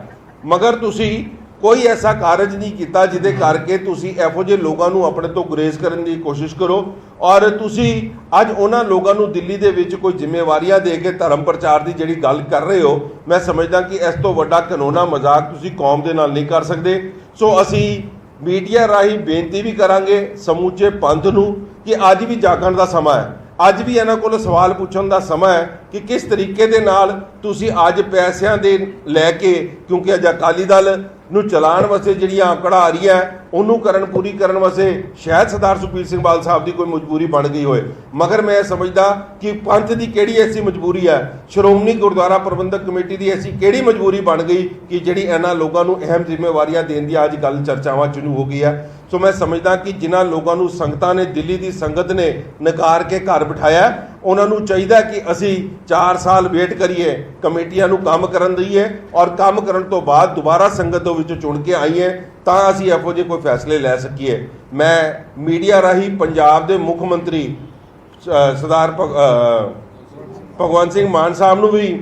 ਮਗਰ ਤੁਸੀਂ ਕੋਈ ਐਸਾ ਕਾਰਜ ਨਹੀਂ ਕੀਤਾ ਜਿਹਦੇ ਕਰਕੇ ਤੁਸੀਂ ਇਹੋ ਜਿਹੇ ਲੋਕਾਂ ਨੂੰ ਆਪਣੇ ਤੋਂ ਗੁਰੇਜ਼ ਕਰਨ ਦੀ ਕੋਸ਼ਿਸ਼ ਕਰੋ ਔਰ ਤੁਸੀਂ ਅੱਜ ਉਹਨਾਂ ਲੋਕਾਂ ਨੂੰ ਦਿੱਲੀ ਦੇ ਵਿੱਚ ਕੋਈ ਜ਼ਿੰਮੇਵਾਰੀਆਂ ਦੇ ਕੇ ਧਰਮ ਪ੍ਰਚਾਰ ਦੀ ਜਿਹੜੀ ਗੱਲ ਕਰ ਰਹੇ ਹੋ, ਮੈਂ ਸਮਝਦਾ ਕਿ ਇਸ ਤੋਂ ਵੱਡਾ ਕਾਨੂੰਨਾ ਮਜ਼ਾਕ ਤੁਸੀਂ ਕੌਮ ਦੇ ਨਾਲ ਨਹੀਂ ਕਰ ਸਕਦੇ। ਸੋ ਅਸੀਂ ਮੀਡੀਆ ਰਾਹੀਂ ਬੇਨਤੀ ਵੀ ਕਰਾਂਗੇ ਸਮੁੱਚੇ ਪੰਥ ਨੂੰ ਕਿ ਅੱਜ ਵੀ ਜਾਗਣ ਦਾ ਸਮਾਂ ਹੈ, ਅੱਜ ਵੀ ਇਹਨਾਂ ਕੋਲ ਸਵਾਲ ਪੁੱਛਣ ਦਾ ਸਮਾਂ ਹੈ ਕਿ ਕਿਸ ਤਰੀਕੇ ਦੇ ਨਾਲ ਤੁਸੀਂ ਅੱਜ ਪੈਸਿਆਂ ਦੇ ਲੈ ਕੇ, ਕਿਉਂਕਿ ਅੱਜ ਅਕਾਲੀ ਦਲ ਨੂੰ ਚਲਾਉਣ ਵਾਸਤੇ ਜਿਹੜੀ ਆਂਕੜਾ ਆ ਰਹੀ ਹੈ ਉਹਨੂੰ ਪੂਰੀ ਕਰਨ ਵਾਸਤੇ ਸ਼ਾਇਦ ਸਰਦਾਰ ਸੁਖਬੀਰ ਸਿੰਘ ਬਾਦਲ ਸਾਹਿਬ ਦੀ ਕੋਈ ਮਜਬੂਰੀ ਬਣ ਗਈ ਹੋਏ, ਮਗਰ ਮੈਂ ਸਮਝਦਾ ਕਿ ਪੰਥ ਦੀ ਕਿਹੜੀ ਐਸੀ ਮਜਬੂਰੀ ਹੈ, ਸ਼੍ਰੋਮਣੀ ਗੁਰਦੁਆਰਾ ਪ੍ਰਬੰਧਕ ਕਮੇਟੀ ਦੀ ਐਸੀ ਕਿਹੜੀ ਮਜਬੂਰੀ ਬਣ ਗਈ ਕਿ ਜਿਹੜੀ ਇਹਨਾਂ ਲੋਕਾਂ ਨੂੰ ਅਹਿਮ ਜ਼ਿੰਮੇਵਾਰੀਆਂ ਦੇਣ ਦੀ ਅੱਜ ਗੱਲ ਚਰਚਾਵਾਂ ਸ਼ੁਰੂ ਹੋ ਗਈ ਹੈ। ਸੋ ਮੈਂ ਸਮਝਦਾ ਕਿ ਜਿਨ੍ਹਾਂ ਲੋਕਾਂ ਨੂੰ ਸੰਗਤਾਂ ਨੇ, ਦਿੱਲੀ ਦੀ ਸੰਗਤ ਨੇ ਨਕਾਰ ਕੇ ਘਰ ਬਿਠਾਇਆ, ਉਹਨਾਂ ਨੂੰ ਚਾਹੀਦਾ ਕਿ ਅਸੀਂ 4 ਸਾਲ ਵੇਟ ਕਰੀਏ, ਕਮੇਟੀਆਂ ਨੂੰ ਕੰਮ ਕਰਨ ਦਈਏ ਔਰ ਕੰਮ ਕਰਨ ਤੋਂ ਬਾਅਦ ਦੁਬਾਰਾ ਸੰਗਤ ਦੇ ਵਿੱਚੋਂ ਚੁਣ ਕੇ ਆਈਏ ਤਾਂ ਅਸੀਂ ਇਹੋ ਜਿਹੇ ਕੋਈ ਫੈਸਲੇ ਲੈ ਸਕੀਏ। ਮੈਂ ਮੀਡੀਆ ਰਾਹੀਂ ਪੰਜਾਬ ਦੇ ਮੁੱਖ ਮੰਤਰੀ ਸਰਦਾਰ ਭਗਵੰਤ ਸਿੰਘ ਮਾਨ ਸਾਹਿਬ ਨੂੰ ਵੀ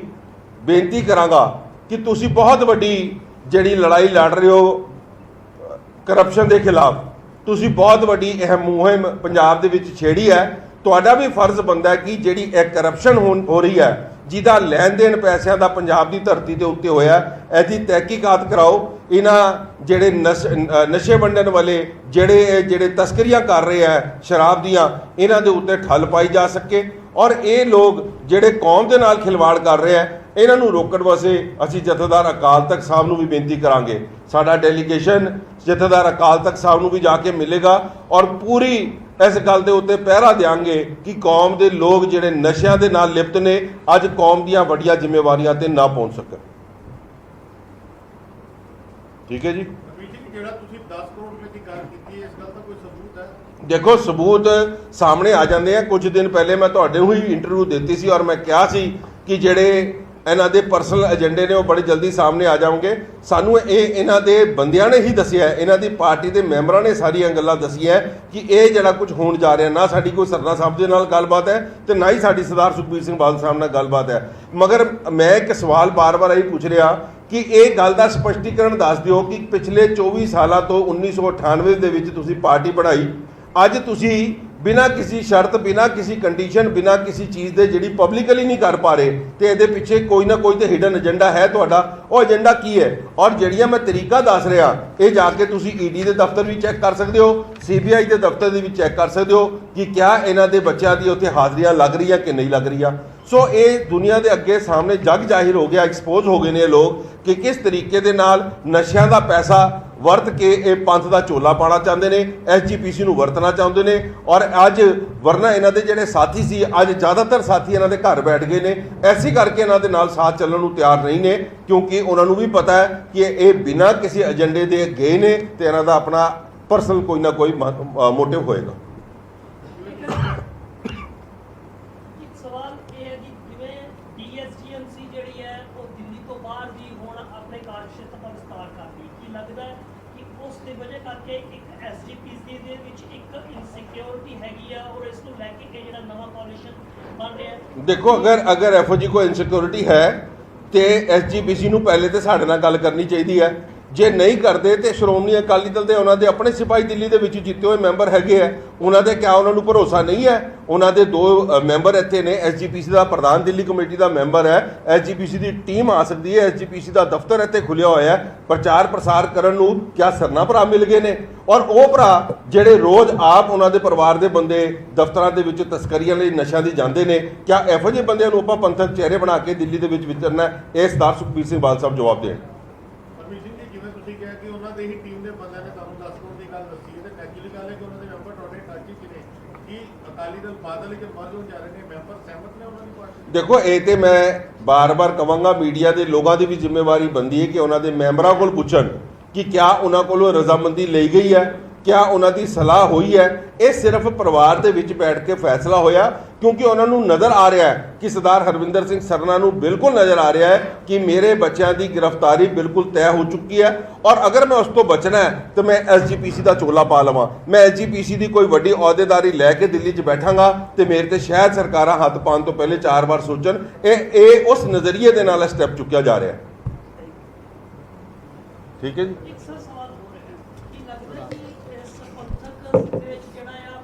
ਬੇਨਤੀ ਕਰਾਂਗਾ ਕਿ ਤੁਸੀਂ ਬਹੁਤ ਵੱਡੀ ਜਿਹੜੀ ਲੜਾਈ ਲੜ ਰਹੇ ਹੋ ਕਰਪਸ਼ਨ ਦੇ ਖਿਲਾਫ, ਤੁਸੀਂ ਬਹੁਤ ਵੱਡੀ ਇਹ ਮੁਹਿੰਮ ਪੰਜਾਬ ਦੇ ਵਿੱਚ ਛੇੜੀ ਹੈ। ਤੁਹਾਡਾ ਵੀ ਫਰਜ਼ ਬਣਦਾ ਹੈ ਕਿ ਜਿਹੜੀ ਇਹ ਕਰਪਸ਼ਨ ਹੋ ਰਹੀ ਹੈ, ਜਿਹਦਾ ਲੈਣ ਦੇਣ ਪੈਸਿਆਂ ਦਾ ਪੰਜਾਬ ਦੀ ਧਰਤੀ ਦੇ ਉੱਤੇ ਹੋਇਆ, ਇਹਦੀ ਤਹਿਕੀਕਾਤ ਕਰਾਓ। ਇਹਨਾਂ ਜਿਹੜੇ ਨਸ਼ੇ ਵੰਡਣ ਵਾਲੇ ਜਿਹੜੇ ਤਸਕਰੀਆਂ ਕਰ ਰਹੇ ਹੈ ਸ਼ਰਾਬ ਦੀਆਂ, ਇਹਨਾਂ ਦੇ ਉੱਤੇ ਠੱਲ ਪਾਈ ਜਾ ਸਕੇ ਔਰ ਇਹ ਲੋਕ ਜਿਹੜੇ ਕੌਮ ਦੇ ਨਾਲ ਖਿਲਵਾੜ ਕਰ ਰਹੇ ਹੈ, ਇਹਨਾਂ ਨੂੰ ਰੋਕਣ ਵਾਸਤੇ ਅਸੀਂ ਜਥੇਦਾਰ ਅਕਾਲ ਤਖਤ ਸਾਹਿਬ ਨੂੰ ਵੀ ਬੇਨਤੀ ਕਰਾਂਗੇ। ਸਾਡਾ ਡੈਲੀਗੇਸ਼ਨ ਜਥੇਦਾਰ ਅਕਾਲ ਤਖਤ ਸਾਹਿਬ ਨੂੰ ਵੀ ਜਾ ਕੇ ਮਿਲੇਗਾ ਔਰ ਪੂਰੀ ਇਸ ਗੱਲ ਦੇ ਉੱਤੇ ਪਹਿਰਾ ਦੇਵਾਂਗੇ ਕਿ ਕੌਮ ਦੇ ਲੋਕ ਜਿਹੜੇ ਨਸ਼ਿਆਂ ਦੇ ਨਾਲ ਲਿਪਤ ਨੇ ਅੱਜ ਕੌਮ ਦੀਆਂ ਵੱਡੀਆਂ ਜ਼ਿੰਮੇਵਾਰੀਆਂ ਤੇ ਨਾ ਪਹੁੰਚ ਸਕਣ। ਠੀਕ ਹੈ ਜੀ। ਜਿਹੜਾ ਤੁਸੀਂ 10 ਕਰੋੜ ਰੁਪਏ ਦੀ ਗੱਲ ਕੀਤੀ ਹੈ, ਇਸ ਗੱਲ ਦਾ ਕੋਈ ਸਬੂਤ ਹੈ? ਦੇਖੋ ਸਬੂਤ ਸਾਹਮਣੇ ਆ ਜਾਂਦੇ ਆ। ਕੁਝ ਦਿਨ ਪਹਿਲੇ ਮੈਂ ਤੁਹਾਡੇ ਨੂੰ ਹੀ ਇੰਟਰਵਿਊ ਦਿੱਤੀ ਸੀ ਔਰ ਮੈਂ ਕਿਹਾ ਸੀ ਕਿ ਜਿਹੜੇ ਇਹਨਾਂ ਦੇ ਪਰਸਨਲ ਏਜੰਡੇ ਨੇ ਉਹ ਬੜੀ ਜਲਦੀ ਸਾਹਮਣੇ ਆ ਜਾਣਗੇ। ਸਾਨੂੰ ਇਹਨਾਂ ਦੇ ਬੰਦਿਆਂ ਨੇ ਹੀ ਦੱਸਿਆ, ਇਹਨਾਂ ਦੀ ਪਾਰਟੀ ਦੇ ਮੈਂਬਰਾਂ ਨੇ ਸਾਰੀਆਂ ਗੱਲਾਂ ਦੱਸੀਆਂ ਕਿ ਇਹ ਜਿਹੜਾ ਕੁਝ ਹੋਣ ਜਾ ਰਿਹਾ, ਨਾ ਸਾਡੀ ਕੋਈ ਸਰਨਾ ਸਾਹਿਬ ਦੇ ਨਾਲ ਗੱਲਬਾਤ ਹੈ ਤੇ ਨਾ ਹੀ ਸਾਡੀ ਸਰਦਾਰ ਸੁਖਬੀਰ ਸਿੰਘ ਬਾਦਲ ਸਾਹਿਬ ਨਾਲ ਗੱਲਬਾਤ ਹੈ। ਮਗਰ ਮੈਂ ਇੱਕ ਸਵਾਲ ਬਾਰ-ਬਾਰ ਇਹੀ ਪੁੱਛ ਰਿਹਾ ਕਿ ਇਹ ਗੱਲ ਦਾ ਸਪਸ਼ਟੀਕਰਨ ਦੱਸ ਦਿਓ ਕਿ ਪਿਛਲੇ 24 ਸਾਲਾਂ ਤੋਂ 1998 ਦੇ ਵਿੱਚ ਤੁਸੀਂ ਪਾਰਟੀ ਬਣਾਈ, ਅੱਜ ਤੁਸੀਂ ਬਿਨਾਂ ਕਿਸੇ ਸ਼ਰਤ, ਬਿਨਾਂ ਕਿਸੇ ਕੰਡੀਸ਼ਨ, ਬਿਨਾਂ ਕਿਸੇ ਚੀਜ਼ ਦੇ ਜਿਹੜੀ ਪਬਲਿਕਲੀ ਨਹੀਂ ਕਰ ਪਾ ਰਹੇ, ਤੇ ਇਹਦੇ ਪਿੱਛੇ ਕੋਈ ਨਾ ਕੋਈ ਤੇ ਹਿਡਨ ਏਜੰਡਾ ਹੈ ਤੁਹਾਡਾ। ਉਹ ਏਜੰਡਾ ਕੀ ਹੈ? ਔਰ ਜਿਹੜੀਆਂ ਮੈਂ ਤਰੀਕਾ ਦੱਸ ਰਿਹਾ, ਇਹ ਜਾ ਕੇ ਤੁਸੀਂ ਈਡੀ ਦੇ ਦਫ਼ਤਰ ਵੀ ਚੈੱਕ ਕਰ ਸਕਦੇ ਹੋ, ਸੀਬੀਆਈ ਦੇ ਦਫ਼ਤਰ ਦੇ ਵੀ ਚੈੱਕ ਕਰ ਸਕਦੇ ਹੋ ਕਿ ਕਿਆ ਇਹਨਾਂ ਦੇ ਬੱਚਿਆਂ ਦੀ ਉੱਥੇ ਹਾਜ਼ਰੀਆਂ ਲੱਗ ਰਹੀਆਂ ਕਿ ਨਹੀਂ ਲੱਗ ਰਹੀਆਂ। ਸੋ ਇਹ ਦੁਨੀਆ ਦੇ ਅੱਗੇ ਸਾਹਮਣੇ ਜਗ ਜ਼ਾਹਿਰ ਹੋ ਗਿਆ, ਐਕਸਪੋਜ਼ ਹੋ ਗਏ ਨੇ ਇਹ ਲੋਕ ਕਿ ਕਿਸ ਤਰੀਕੇ ਦੇ ਨਾਲ ਨਸ਼ਿਆਂ ਦਾ ਪੈਸਾ ਵਰਤ ਕੇ ਇਹ ਪੰਥ ਦਾ ਝੋਲਾ ਪਾਣਾ ਚਾਹੁੰਦੇ ਨੇ, ਐਸਜੀਪੀਸੀ ਨੂੰ ਵਰਤਣਾ ਚਾਹੁੰਦੇ ਨੇ। ਔਰ ਅੱਜ ਵਰਨਾ ਇਹਨਾਂ ਦੇ ਜਿਹੜੇ ਸਾਥੀ ਸੀ, ਅੱਜ ਜ਼ਿਆਦਾਤਰ ਸਾਥੀ ਇਹਨਾਂ ਦੇ ਘਰ ਬੈਠ ਗਏ ਨੇ, ਐਸੀ ਕਰਕੇ ਇਹਨਾਂ ਦੇ ਨਾਲ ਸਾਥ ਚੱਲਣ ਨੂੰ ਤਿਆਰ ਨਹੀਂ ਨੇ, ਕਿਉਂਕਿ ਉਹਨਾਂ ਨੂੰ ਵੀ ਪਤਾ ਹੈ ਕਿ ਇਹ ਬਿਨਾਂ ਕਿਸੇ ਏਜੰਡੇ ਦੇ ਗਏ ਨੇ ਤੇ ਇਹਨਾਂ ਦਾ ਆਪਣਾ ਪਰਸਨਲ ਕੋਈ ਨਾ ਕੋਈ ਮੋਟਿਵ ਹੋਏਗਾ। ਦੇਖੋ ਅਗਰ ਇਹੋ ਜਿਹੀ ਕੋਈ ਇਨਸਿਕਿਉਰਿਟੀ ਹੈ ਤੇ ਐਸਜੀਪੀਸੀ ਨੂੰ ਪਹਿਲੇ ਤੇ ਸਾਡੇ ਨਾਲ ਗੱਲ ਕਰਨੀ ਚਾਹੀਦੀ ਹੈ। ਜੇ ਨਹੀਂ ਕਰਦੇ ਤੇ ਸ਼੍ਰੋਮਣੀ ਅਕਾਲੀ ਦਲ ਦੇ ਉਹਨਾਂ ਦੇ ਆਪਣੇ ਸਿਪਾਹੀ ਦਿੱਲੀ ਦੇ ਵਿੱਚ ਜਿੱਤੇ ਹੋਏ ਮੈਂਬਰ ਹੈਗੇ ਆ, ਉਹਨਾਂ ਦੇ ਕਿਆ ਉਹਨਾਂ ਨੂੰ ਭਰੋਸਾ ਨਹੀਂ ਹੈ? ਉਹਨਾਂ ਦੇ 2 ਮੈਂਬਰ ਇੱਥੇ ਨੇ, ਐਸਜੀਪੀਸੀ ਦਾ ਪ੍ਰਧਾਨ ਦਿੱਲੀ ਕਮੇਟੀ ਦਾ ਮੈਂਬਰ ਹੈ, ਐਸਜੀਪੀਸੀ ਦੀ ਟੀਮ ਆ ਸਕਦੀ ਹੈ, ਐਸਜੀਪੀਸੀ ਦਾ ਦਫ਼ਤਰ ਇੱਥੇ ਖੁੱਲਿਆ ਹੋਇਆ ਹੈ ਪ੍ਰਚਾਰ ਪ੍ਰਸਾਰ ਕਰਨ ਨੂੰ। ਕਿਆ ਸਰਨਾ ਭਰਾ ਮਿਲ ਗਏ ਨੇ? ਔਰ ਉਹ ਭਰਾ ਜਿਹੜੇ ਰੋਜ਼ ਆਪ ਉਹਨਾਂ ਦੇ ਪਰਿਵਾਰ ਦੇ ਬੰਦੇ ਦਫ਼ਤਰਾਂ ਦੇ ਵਿੱਚ ਤਸਕਰੀਆਂ ਲਈ ਨਸ਼ਿਆਂ ਦੀ ਜਾਂਦੇ ਨੇ, ਕਿਆ ਇਹੋ ਜਿਹੇ ਬੰਦਿਆਂ ਨੂੰ ਆਪਾਂ ਪੰਥਕ ਚਿਹਰੇ ਬਣਾ ਕੇ ਦਿੱਲੀ ਦੇ ਵਿੱਚ ਵਿਚਰਨਾ? ਇਹ ਸਰਦਾਰ ਸੁਖਬੀਰ ਸਿੰਘ ਬਾਦਲ ਸਾਹਿਬ ਜਵਾਬ ਦੇਣ। ਤੁਸੀਂ ਕਿਹਾ ਕਿ ਉਹਨਾਂ ਦੇ ਹੀ ਟੀਮ ਦੇ ਬੰਦਿਆਂ ਨੇ ਤੁਹਾਨੂੰ 10 ਕਰੋੜ ਦੀ ਗੱਲ ਦੱਸੀ ਹੈ, ਤੇ ਨੈਚੁਰਲੀ ਗੱਲ ਹੈ ਕਿ ਉਹਨਾਂ ਦੇ ਮੈਂਬਰ ਤੁਹਾਡੇ ਟੱਚ ਚ ਨੇ। ਕੀ ਅਕਾਲੀ ਦਲ ਬਾਦਲ ਕੇ ਮਰਜ ਹੋ ਜਾ ਰਹੇ ਨੇ, ਮੈਂਬਰ ਸਹਿਮਤ ਨੇ ਉਹਨਾਂ ਦੀ ਪਾਰਟੀ? ਦੇਖੋ ਇਹ ਤੇ ਮੈਂ ਬਾਰ-ਬਾਰ ਕਵਾਂਗਾ, ਮੀਡੀਆ ਦੇ ਲੋਕਾਂ ਦੀ ਵੀ ਜ਼ਿੰਮੇਵਾਰੀ ਬਣਦੀ ਹੈ ਕਿ ਉਹਨਾਂ ਦੇ ਮੈਂਬਰਾਂ ਕੋਲ ਪੁੱਛਣ ਕਿ ਕਿਆ ਉਹਨਾਂ ਕੋਲੋਂ ਰਜ਼ਾਮੰਦੀ ਲਈ ਗਈ ਹੈ, ਕਿਆ ਉਹਨਾਂ ਦੀ ਸਲਾਹ ਹੋਈ ਹੈ। ਇਹ ਸਿਰਫ ਪਰਿਵਾਰ ਦੇ ਵਿੱਚ ਬੈਠ ਕੇ ਫੈਸਲਾ ਹੋਇਆ ਕਿਉਂਕਿ ਉਹਨਾਂ ਨੂੰ ਨਜ਼ਰ ਆ ਰਿਹਾ ਹੈ ਕਿ ਸਰਦਾਰ ਹਰਵਿੰਦਰ ਸਿੰਘ ਸਰਨਾ ਨੂੰ ਬਿਲਕੁਲ ਨਜ਼ਰ ਆ ਰਿਹਾ ਹੈ ਕਿ ਮੇਰੇ ਬੱਚਿਆਂ ਦੀ ਗ੍ਰਿਫਤਾਰੀ ਬਿਲਕੁਲ ਤੈਅ ਹੋ ਚੁੱਕੀ ਹੈ ਔਰ ਅਗਰ ਮੈਂ ਉਸ ਤੋਂ ਬਚਣਾ ਹੈ ਤਾਂ ਮੈਂ ਐਸਜੀਪੀਸੀ ਦਾ ਚੋਲਾ ਪਾ ਲਵਾਂ, ਮੈਂ ਐਸਜੀਪੀਸੀ ਦੀ ਕੋਈ ਵੱਡੀ ਅਹੁਦੇਦਾਰੀ ਲੈ ਕੇ ਦਿੱਲੀ 'ਚ ਬੈਠਾਂਗਾ ਤੇ ਮੇਰੇ ਤੇ ਸ਼ਾਇਦ ਸਰਕਾਰਾਂ ਹੱਥ ਪਾਉਣ ਤੋਂ ਪਹਿਲੇ 4 ਵਾਰ ਸੋਚਣ। ਇਹ ਉਸ ਨਜ਼ਰੀਏ ਦੇ ਨਾਲ ਸਟੈਪ ਚੁੱਕਿਆ ਜਾ ਰਿਹਾ ਹੈ। ਠੀਕ ਹੈ ਜੀ।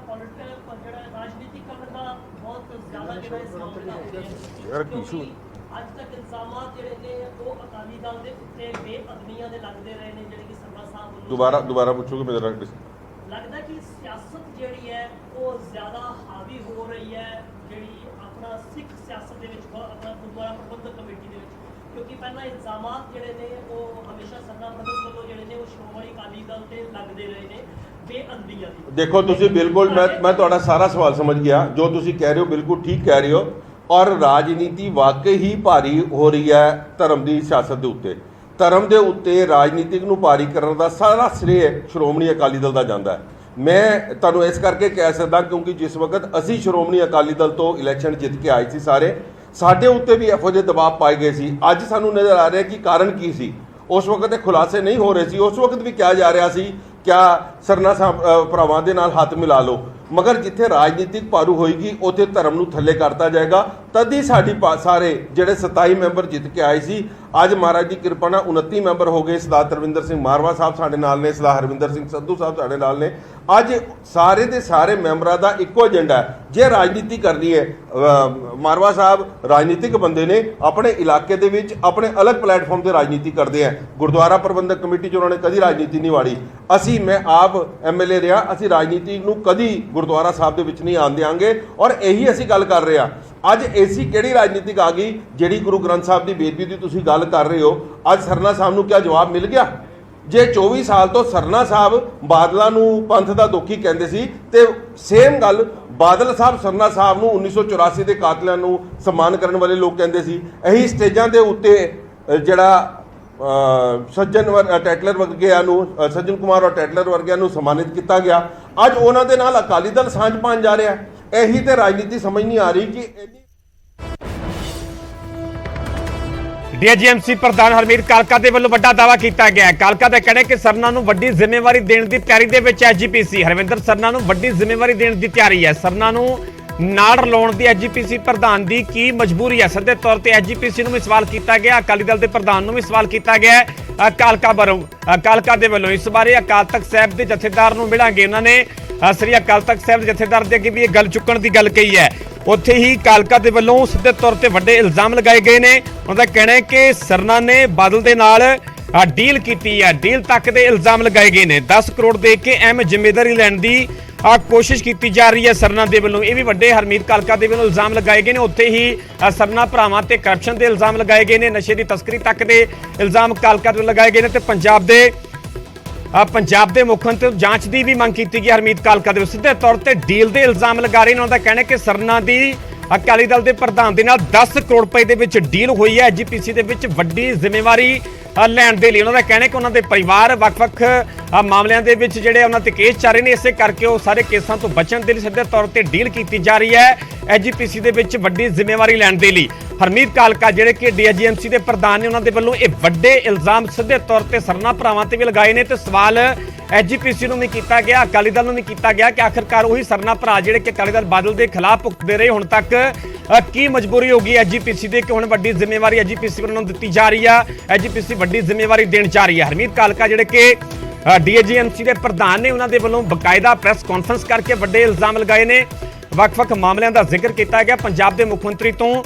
ਯਾਰ ਕੀ ਇਸ਼ੂ ਅੱਜ ਤੱਕ ਇਲਜ਼ਾਮਾਤ ਜਿਹੜੇ ਨੇ ਉਹ ਅਕਾਲੀ ਦਲ ਦੇ ਉੱਤੇ ਬੇਅਦਬੀਆਂ ਦੇ ਲੱਗਦੇ ਰਹੇ ਨੇ, ਜਿਹੜੇ ਕਿ ਸਰਨਾ ਸਾਹਿਬ ਦੁਬਾਰਾ ਪੁੱਛੋਗੇ ਮੇਰੇ ਲੱਗਦਾ ਕਿ ਸਿਆਸਤ ਜਿਹੜੀ ਹੈ ਉਹ ਜ਼ਿਆਦਾ ਹਾਵੀ ਹੋ ਰਹੀ ਹੈ, ਜਿਹੜੀ ਆਪਣਾ ਸਿੱਖ ਸਿਆਸਤ ਦੇ ਵਿੱਚ ਆਪਣਾ ਗੁਰਦੁਆਰਾ ਪ੍ਰਬੰਧਕ ਕਮੇਟੀ ਦੇ ਵਿੱਚ, ਕਿਉਂਕਿ ਪਹਿਲਾਂ ਇਲਜ਼ਾਮਾਤ ਜਿਹੜੇ ਨੇ ਉਹ ਹਮੇਸ਼ਾ ਸਰਨਾ ਪ੍ਰਬੰਧਕ ਵੱਲੋਂ ਜਿਹੜੇ ਨੇ ਉਹ ਸ਼੍ਰੋਮਣੀ ਅਕਾਲੀ ਦਲ ਤੇ ਲੱਗਦੇ ਰਹੇ ਨੇ ਬੇਅਦਬੀਆਂ ਦੀ। ਦੇਖੋ ਤੁਸੀਂ ਬਿਲਕੁਲ ਮੈਂ ਤੁਹਾਡਾ ਸਾਰਾ ਸਵਾਲ ਸਮਝ ਗਿਆ, ਜੋ ਤੁਸੀਂ ਕਹਿ ਰਹੇ ਹੋ ਬਿਲਕੁਲ ਠੀਕ ਕਹਿ ਰਹੇ ਹੋ ਔਰ ਰਾਜਨੀਤੀ ਵਾਕਈ ਹੀ ਭਾਰੀ ਹੋ ਰਹੀ ਹੈ ਧਰਮ ਦੀ ਸਿਆਸਤ ਦੇ ਉੱਤੇ। ਧਰਮ ਦੇ ਉੱਤੇ ਰਾਜਨੀਤਿਕ ਨੂੰ ਭਾਰੀ ਕਰਨ ਦਾ ਸਾਰਾ ਸ਼੍ਰੇਅ ਸ਼੍ਰੋਮਣੀ ਅਕਾਲੀ ਦਲ ਦਾ ਜਾਂਦਾ ਹੈ। ਮੈਂ ਤੁਹਾਨੂੰ ਇਸ ਕਰਕੇ ਕਹਿ ਸਕਦਾ ਕਿਉਂਕਿ ਜਿਸ ਵਕਤ ਅਸੀਂ ਸ਼੍ਰੋਮਣੀ ਅਕਾਲੀ ਦਲ ਤੋਂ ਇਲੈਕਸ਼ਨ ਜਿੱਤ ਕੇ ਆਏ ਸੀ ਸਾਰੇ, ਸਾਡੇ ਉੱਤੇ ਵੀ ਇਹੋ ਜਿਹੇ ਦਬਾਅ ਪਾਏ ਗਏ ਸੀ। ਅੱਜ ਸਾਨੂੰ ਨਜ਼ਰ ਆ ਰਿਹਾ ਕਿ ਕਾਰਨ ਕੀ ਸੀ। ਉਸ ਵਕਤ ਇਹ ਖੁਲਾਸੇ ਨਹੀਂ ਹੋ ਰਹੇ ਸੀ। ਉਸ ਵਕਤ ਵੀ ਕਿਹਾ ਜਾ ਰਿਹਾ ਸੀ ਕਿਆ ਸਰਨਾ ਸਾਹਿਬ ਭਰਾਵਾਂ ਦੇ ਨਾਲ ਹੱਥ ਮਿਲਾ ਲਓ। ਮਗਰ ਜਿੱਥੇ ਰਾਜਨੀਤਿਕ ਭਾਰੂ ਹੋਏਗੀ ਉੱਥੇ ਧਰਮ ਨੂੰ ਥੱਲੇ ਕਰਤਾ ਜਾਏਗਾ। ਤਦ ਹੀ ਸਾਡੀ ਸਾਰੇ ਜਿਹੜੇ 27 ਮੈਂਬਰ ਜਿੱਤ ਕੇ ਆਏ ਸੀ, ਅੱਜ ਮਹਾਰਾਜ ਦੀ ਕਿਰਪਾ ਨਾਲ 29 ਮੈਂਬਰ ਹੋ ਗਏ। ਸਰਦਾਰ ਤਰਵਿੰਦਰ ਸਿੰਘ ਮਾਰਵਾ ਸਾਹਿਬ ਸਾਡੇ ਨਾਲ ਨੇ, ਸਰਦਾਰ ਹਰਵਿੰਦਰ ਸਿੰਘ ਸੰਧੂ ਸਾਹਿਬ ਸਾਡੇ ਨਾਲ ਨੇ। ਅੱਜ ਸਾਰੇ ਦੇ ਸਾਰੇ ਮੈਂਬਰਾਂ ਦਾ ਇੱਕੋ ਏਜੰਡਾ ਹੈ, ਜੇ ਰਾਜਨੀਤੀ ਕਰਨੀ ਹੈ। ਮਾਰਵਾ ਸਾਹਿਬ ਰਾਜਨੀਤਿਕ ਬੰਦੇ ਨੇ, ਆਪਣੇ ਇਲਾਕੇ ਦੇ ਵਿੱਚ ਆਪਣੇ ਅਲੱਗ ਪਲੇਟਫਾਰਮ ਤੇ ਰਾਜਨੀਤੀ ਕਰਦੇ ਆ। ਗੁਰਦੁਆਰਾ ਪ੍ਰਬੰਧਕ ਕਮੇਟੀ 'ਚ ਉਹਨਾਂ ਨੇ ਕਦੀ ਰਾਜਨੀਤੀ ਨਹੀਂ ਵਾੜੀ। ਮੈਂ ਆਪ MLA ਰਿਹਾ, ਅਸੀਂ ਰਾਜਨੀਤੀ ਨੂੰ ਕਦੀ ਗੁਰਦੁਆਰਾ ਸਾਹਿਬ ਦੇ ਵਿੱਚ ਨਹੀਂ ਆਉਣ ਦਿਆਂਗੇ। ਔਰ ਇਹੀ ਅਸੀਂ ਗੱਲ ਕਰ ਰਹੇ ਹਾਂ। ਅੱਜ ਐਸੀ ਕਿਹੜੀ ਰਾਜਨੀਤਿਕ ਆ ਗਈ ਜਿਹੜੀ ਗੁਰੂ ਗ੍ਰੰਥ ਸਾਹਿਬ ਦੀ ਬੇਅਦਬੀ ਦੀ ਤੁਸੀਂ ਗੱਲ ਕਰ ਰਹੇ ਹੋ? ਅੱਜ ਸਰਨਾ ਸਾਹਿਬ ਨੂੰ ਕਿਆ ਜਵਾਬ ਮਿਲ ਗਿਆ? ਜੇ 24 ਸਾਲ ਤੋਂ ਸਰਨਾ ਸਾਹਿਬ ਬਾਦਲਾਂ ਨੂੰ ਪੰਥ ਦਾ ਦੋਖੀ ਕਹਿੰਦੇ ਸੀ, ਤੇ ਸੇਮ ਗੱਲ ਬਾਦਲ ਸਾਹਿਬ ਸਰਨਾ ਸਾਹਿਬ ਨੂੰ 1984 ਦੇ ਕਾਤਲਾਂ ਨੂੰ ਸਨਮਾਨ ਕਰਨ ਵਾਲੇ ਲੋਕ ਕਹਿੰਦੇ ਸੀ। ਇਹੀ ਸਟੇਜਾਂ ਦੇ ਉੱਤੇ ਜਿਹੜਾ ਸੱਜਣ ਟੈਟਲਰ ਵਰਗਿਆਂ ਨੂੰ, ਸੱਜਣ ਕੁਮਾਰ ਔਰ ਟੈਟਲਰ ਵਰਗਿਆਂ ਨੂੰ ਸਨਮਾਨਿਤ ਕੀਤਾ ਗਿਆ। ਅੱਜ ਉਹਨਾਂ ਦੇ ਨਾਲ ਅਕਾਲੀ ਦਲ ਸਾਂਝ ਪਾਉਣ ਜਾ ਰਿਹਾ। ਇਹੀ ਤੇ ਰਾਜਨੀਤੀ ਸਮਝ ਨਹੀਂ ਆ ਰਹੀ ਕਿ DIGMC ਪ੍ਰਧਾਨ ਹਰਮੀਤ ਕਾਲਕਾ ਦੇ ਵੱਲੋਂ ਵੱਡਾ ਦਾਅਵਾ ਕੀਤਾ ਗਿਆ ਹੈ। ਕਾਲਕਾ ਦਾ ਕਹਿਣਾ ਹੈ ਕਿ ਸਰਨਾ ਨੂੰ ਵੱਡੀ ਜ਼ਿੰਮੇਵਾਰੀ ਦੇਣ ਦੀ ਤਿਆਰੀ ਦੇ ਵਿੱਚ IGPC ਹਰਵਿੰਦਰ ਸਰਨਾ ਨੂੰ ਵੱਡੀ ਜ਼ਿੰਮੇਵਾਰੀ ਦੇਣ ਦੀ ਤਿਆਰੀ ਹੈ। ਸਰਨਾ ਨੂੰ ਨਾਲ ਰਲਾਉਣ ਦੀ IGPC ਪ੍ਰਧਾਨ ਦੀ ਕੀ ਮਜਬੂਰੀ ਹੈ? ਸਿੱਧੇ ਤੌਰ ਤੇ IGPC ਨੂੰ ਵੀ ਸਵਾਲ ਕੀਤਾ ਗਿਆ, ਅਕਾਲੀ ਦਲ ਦੇ ਪ੍ਰਧਾਨ ਨੂੰ ਵੀ ਸਵਾਲ ਕੀਤਾ ਗਿਆ ਕਾਲਕਾ ਦੇ ਵੱਲੋਂ। ਇਸ ਬਾਰੇ ਅਕਾਲ ਤਖਤ ਸਾਹਿਬ ਦੇ ਜਥੇਦਾਰ ਨੂੰ ਮਿਲਾਂਗੇ। ਉਹਨਾਂ ਨੇ ਸ੍ਰੀ ਅਕਾਲ ਤਖਤ ਸਾਹਿਬ ਦੇ ਜਥੇਦਾਰ ਦੇ ਅੱਗੇ ਵੀ ਇਹ ਗੱਲ ਚੁੱਕਣ ਦੀ ਗੱਲ ਕਹੀ ਹੈ। ਉੱਥੇ ਹੀ ਕਾਲਕਾ ਦੇ ਵੱਲੋਂ ਸਿੱਧੇ ਤੌਰ ਤੇ ਵੱਡੇ ਇਲਜ਼ਾਮ ਲਗਾਏ ਗਏ ਨੇ। ਉਹਨਾਂ ਦਾ ਕਹਿਣਾ ਹੈ ਕਿ ਸਰਨਾ ਨੇ ਬਾਦਲ ਦੇ ਨਾਲ ਡੀਲ ਕੀਤੀ ਹੈ, ਡੀਲ ਤੱਕ ਦੇ ਇਲਜ਼ਾਮ ਲਗਾਏ ਗਏ ਨੇ। 10 ਕਰੋੜ ਦੇ ਕੇ ਅਹਿਮ ਜ਼ਿੰਮੇਵਾਰੀ ਲੈਣ ਦੀ ਕੋਸ਼ਿਸ਼ ਕੀਤੀ ਜਾ ਰਹੀ ਹੈ ਸਰਨਾ ਦੇ ਵੱਲੋਂ। ਇਹ ਵੀ ਵੱਡੇ ਹਰਮੀਤ ਕਾਲਕਾ ਦੇ ਵੱਲੋਂ ਇਲਜ਼ਾਮ ਲਗਾਏ ਗਏ ਨੇ। ਉੱਥੇ ਹੀ ਸਰਨਾ ਭਰਾਵਾਂ ਤੇ ਕਰਪਸ਼ਨ ਦੇ ਇਲਜ਼ਾਮ ਲਗਾਏ ਗਏ ਨੇ, ਨਸ਼ੇ ਦੀ ਤਸਕਰੀ ਤੱਕ ਦੇ ਇਲਜ਼ਾਮ ਕਾਲਕਾ ਦੇ ਵੱਲੋਂ ਲਗਾਏ ਗਏ ਨੇ। ਤੇ ਪੰਜਾਬ ਦੇ ਮੁੱਖ ਮੰਤਰੀ ਤੋਂ ਜਾਂਚ ਦੀ ਵੀ ਮੰਗ ਕੀਤੀ ਗਈ। ਹਰਮੀਤ ਕਾਲਕਾ ਦੇ ਸਿੱਧੇ ਤੌਰ ਤੇ ਡੀਲ ਦੇ ਇਲਜ਼ਾਮ ਲਗਾ ਰਹੇ ਨੇ। ਉਹਨਾਂ ਦਾ ਕਹਿਣਾ ਹੈ ਕਿ ਸਰਨਾ ਦੀ ਅਕਾਲੀ ਦਲ ਦੇ ਪ੍ਰਧਾਨ ਦੇ ਨਾਲ 10 ਕਰੋੜ ਰੁਪਏ ਦੇ ਵਿੱਚ ਡੀਲ ਹੋਈ ਹੈ IGPC ਦੇ ਵਿੱਚ ਵੱਡੀ ਜ਼ਿੰਮੇਵਾਰੀ ਲੈਣ ਦੇ ਲਈ। ਉਹਨਾਂ ਦਾ ਕਹਿਣਾ ਹੈ ਕਿ ਉਹਨਾਂ ਦੇ ਪਰਿਵਾਰ ਵੱਖ-ਵੱਖ ਮਾਮਲਿਆਂ ਦੇ ਵਿੱਚ ਜਿਹੜੇ ਉਹਨਾਂ ਤੇ ਕੇਸ ਚੱਲ ਰਹੇ ਨੇ, ਇਸੇ ਕਰਕੇ ਉਹ ਸਾਰੇ ਕੇਸਾਂ ਤੋਂ ਬਚਣ ਦੇ ਲਈ ਸਿੱਧੇ ਤੌਰ ਤੇ ਡੀਲ ਕੀਤੀ ਜਾ ਰਹੀ ਹੈ IGPC ਦੇ ਵਿੱਚ ਵੱਡੀ ਜ਼ਿੰਮੇਵਾਰੀ ਲੈਣ ਦੇ ਲਈ। ਹਰਮੀਤ ਕਾਲਕਾ ਜਿਹੜੇ ਕਿ DIGMC ਦੇ ਪ੍ਰਧਾਨ ਨੇ, ਉਹਨਾਂ ਦੇ ਵੱਲੋਂ ਇਹ ਵੱਡੇ ਇਲਜ਼ਾਮ ਸਿੱਧੇ ਤੌਰ ਤੇ ਸਰਨਾ ਭਰਾਵਾਂ ਤੇ ਵੀ ਲਗਾਏ ਨੇ। ਤੇ ਸਵਾਲ IGPC ਨੂੰ ਵੀ ਕੀਤਾ ਗਿਆ, ਅਕਾਲੀ ਦਲ ਨੂੰ ਵੀ ਕੀਤਾ ਗਿਆ ਕਿ ਆਖਿਰਕਾਰ ਉਹੀ ਸਰਨਾ ਭਰਾ ਜਿਹੜੇ ਕਿ ਅਕਾਲੀ ਦਲ ਬਾਦਲ ਦੇ ਖਿਲਾਫ ਭੁਗਤਦੇ ਰਹੇ, ਹੁਣ ਤੱਕ ਕੀ ਮਜਬੂਰੀ ਹੋ ਗਈ IGPC ਦੇ ਕਿ ਹੁਣ ਵੱਡੀ ਜ਼ਿੰਮੇਵਾਰੀ IGPC ਵੱਲੋਂ ਦਿੱਤੀ ਜਾ ਰਹੀ ਆ। IGPC ਵੱਡੀ ਜ਼ਿੰਮੇਵਾਰੀ ਦੇਣ ਜਾ ਰਹੀ ਹੈ। ਹਰਮੀਤ ਕਾਲਕਾ ਜਿਹੜੇ ਕਿ DIGMC ਦੇ ਪ੍ਰਧਾਨ ਨੇ, ਉਹਨਾਂ ਦੇ ਵੱਲੋਂ ਬਕਾਇਦਾ ਪ੍ਰੈਸ ਕਾਨਫਰੰਸ ਕਰਕੇ ਵੱਡੇ ਇਲਜ਼ਾਮ ਲਗਾਏ ਨੇ। ਵੱਖ-ਵੱਖ ਮਾਮਲਿਆਂ ਦਾ ਜ਼ਿਕਰ ਕੀਤਾ ਗਿਆ। ਪੰਜਾਬ ਦੇ ਮੁੱਖ ਮੰਤਰੀ ਤੋਂ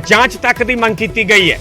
ਜਾਂਚ ਤੱਕ ਦੀ ਮੰਗ ਕੀਤੀ ਗਈ ਹੈ।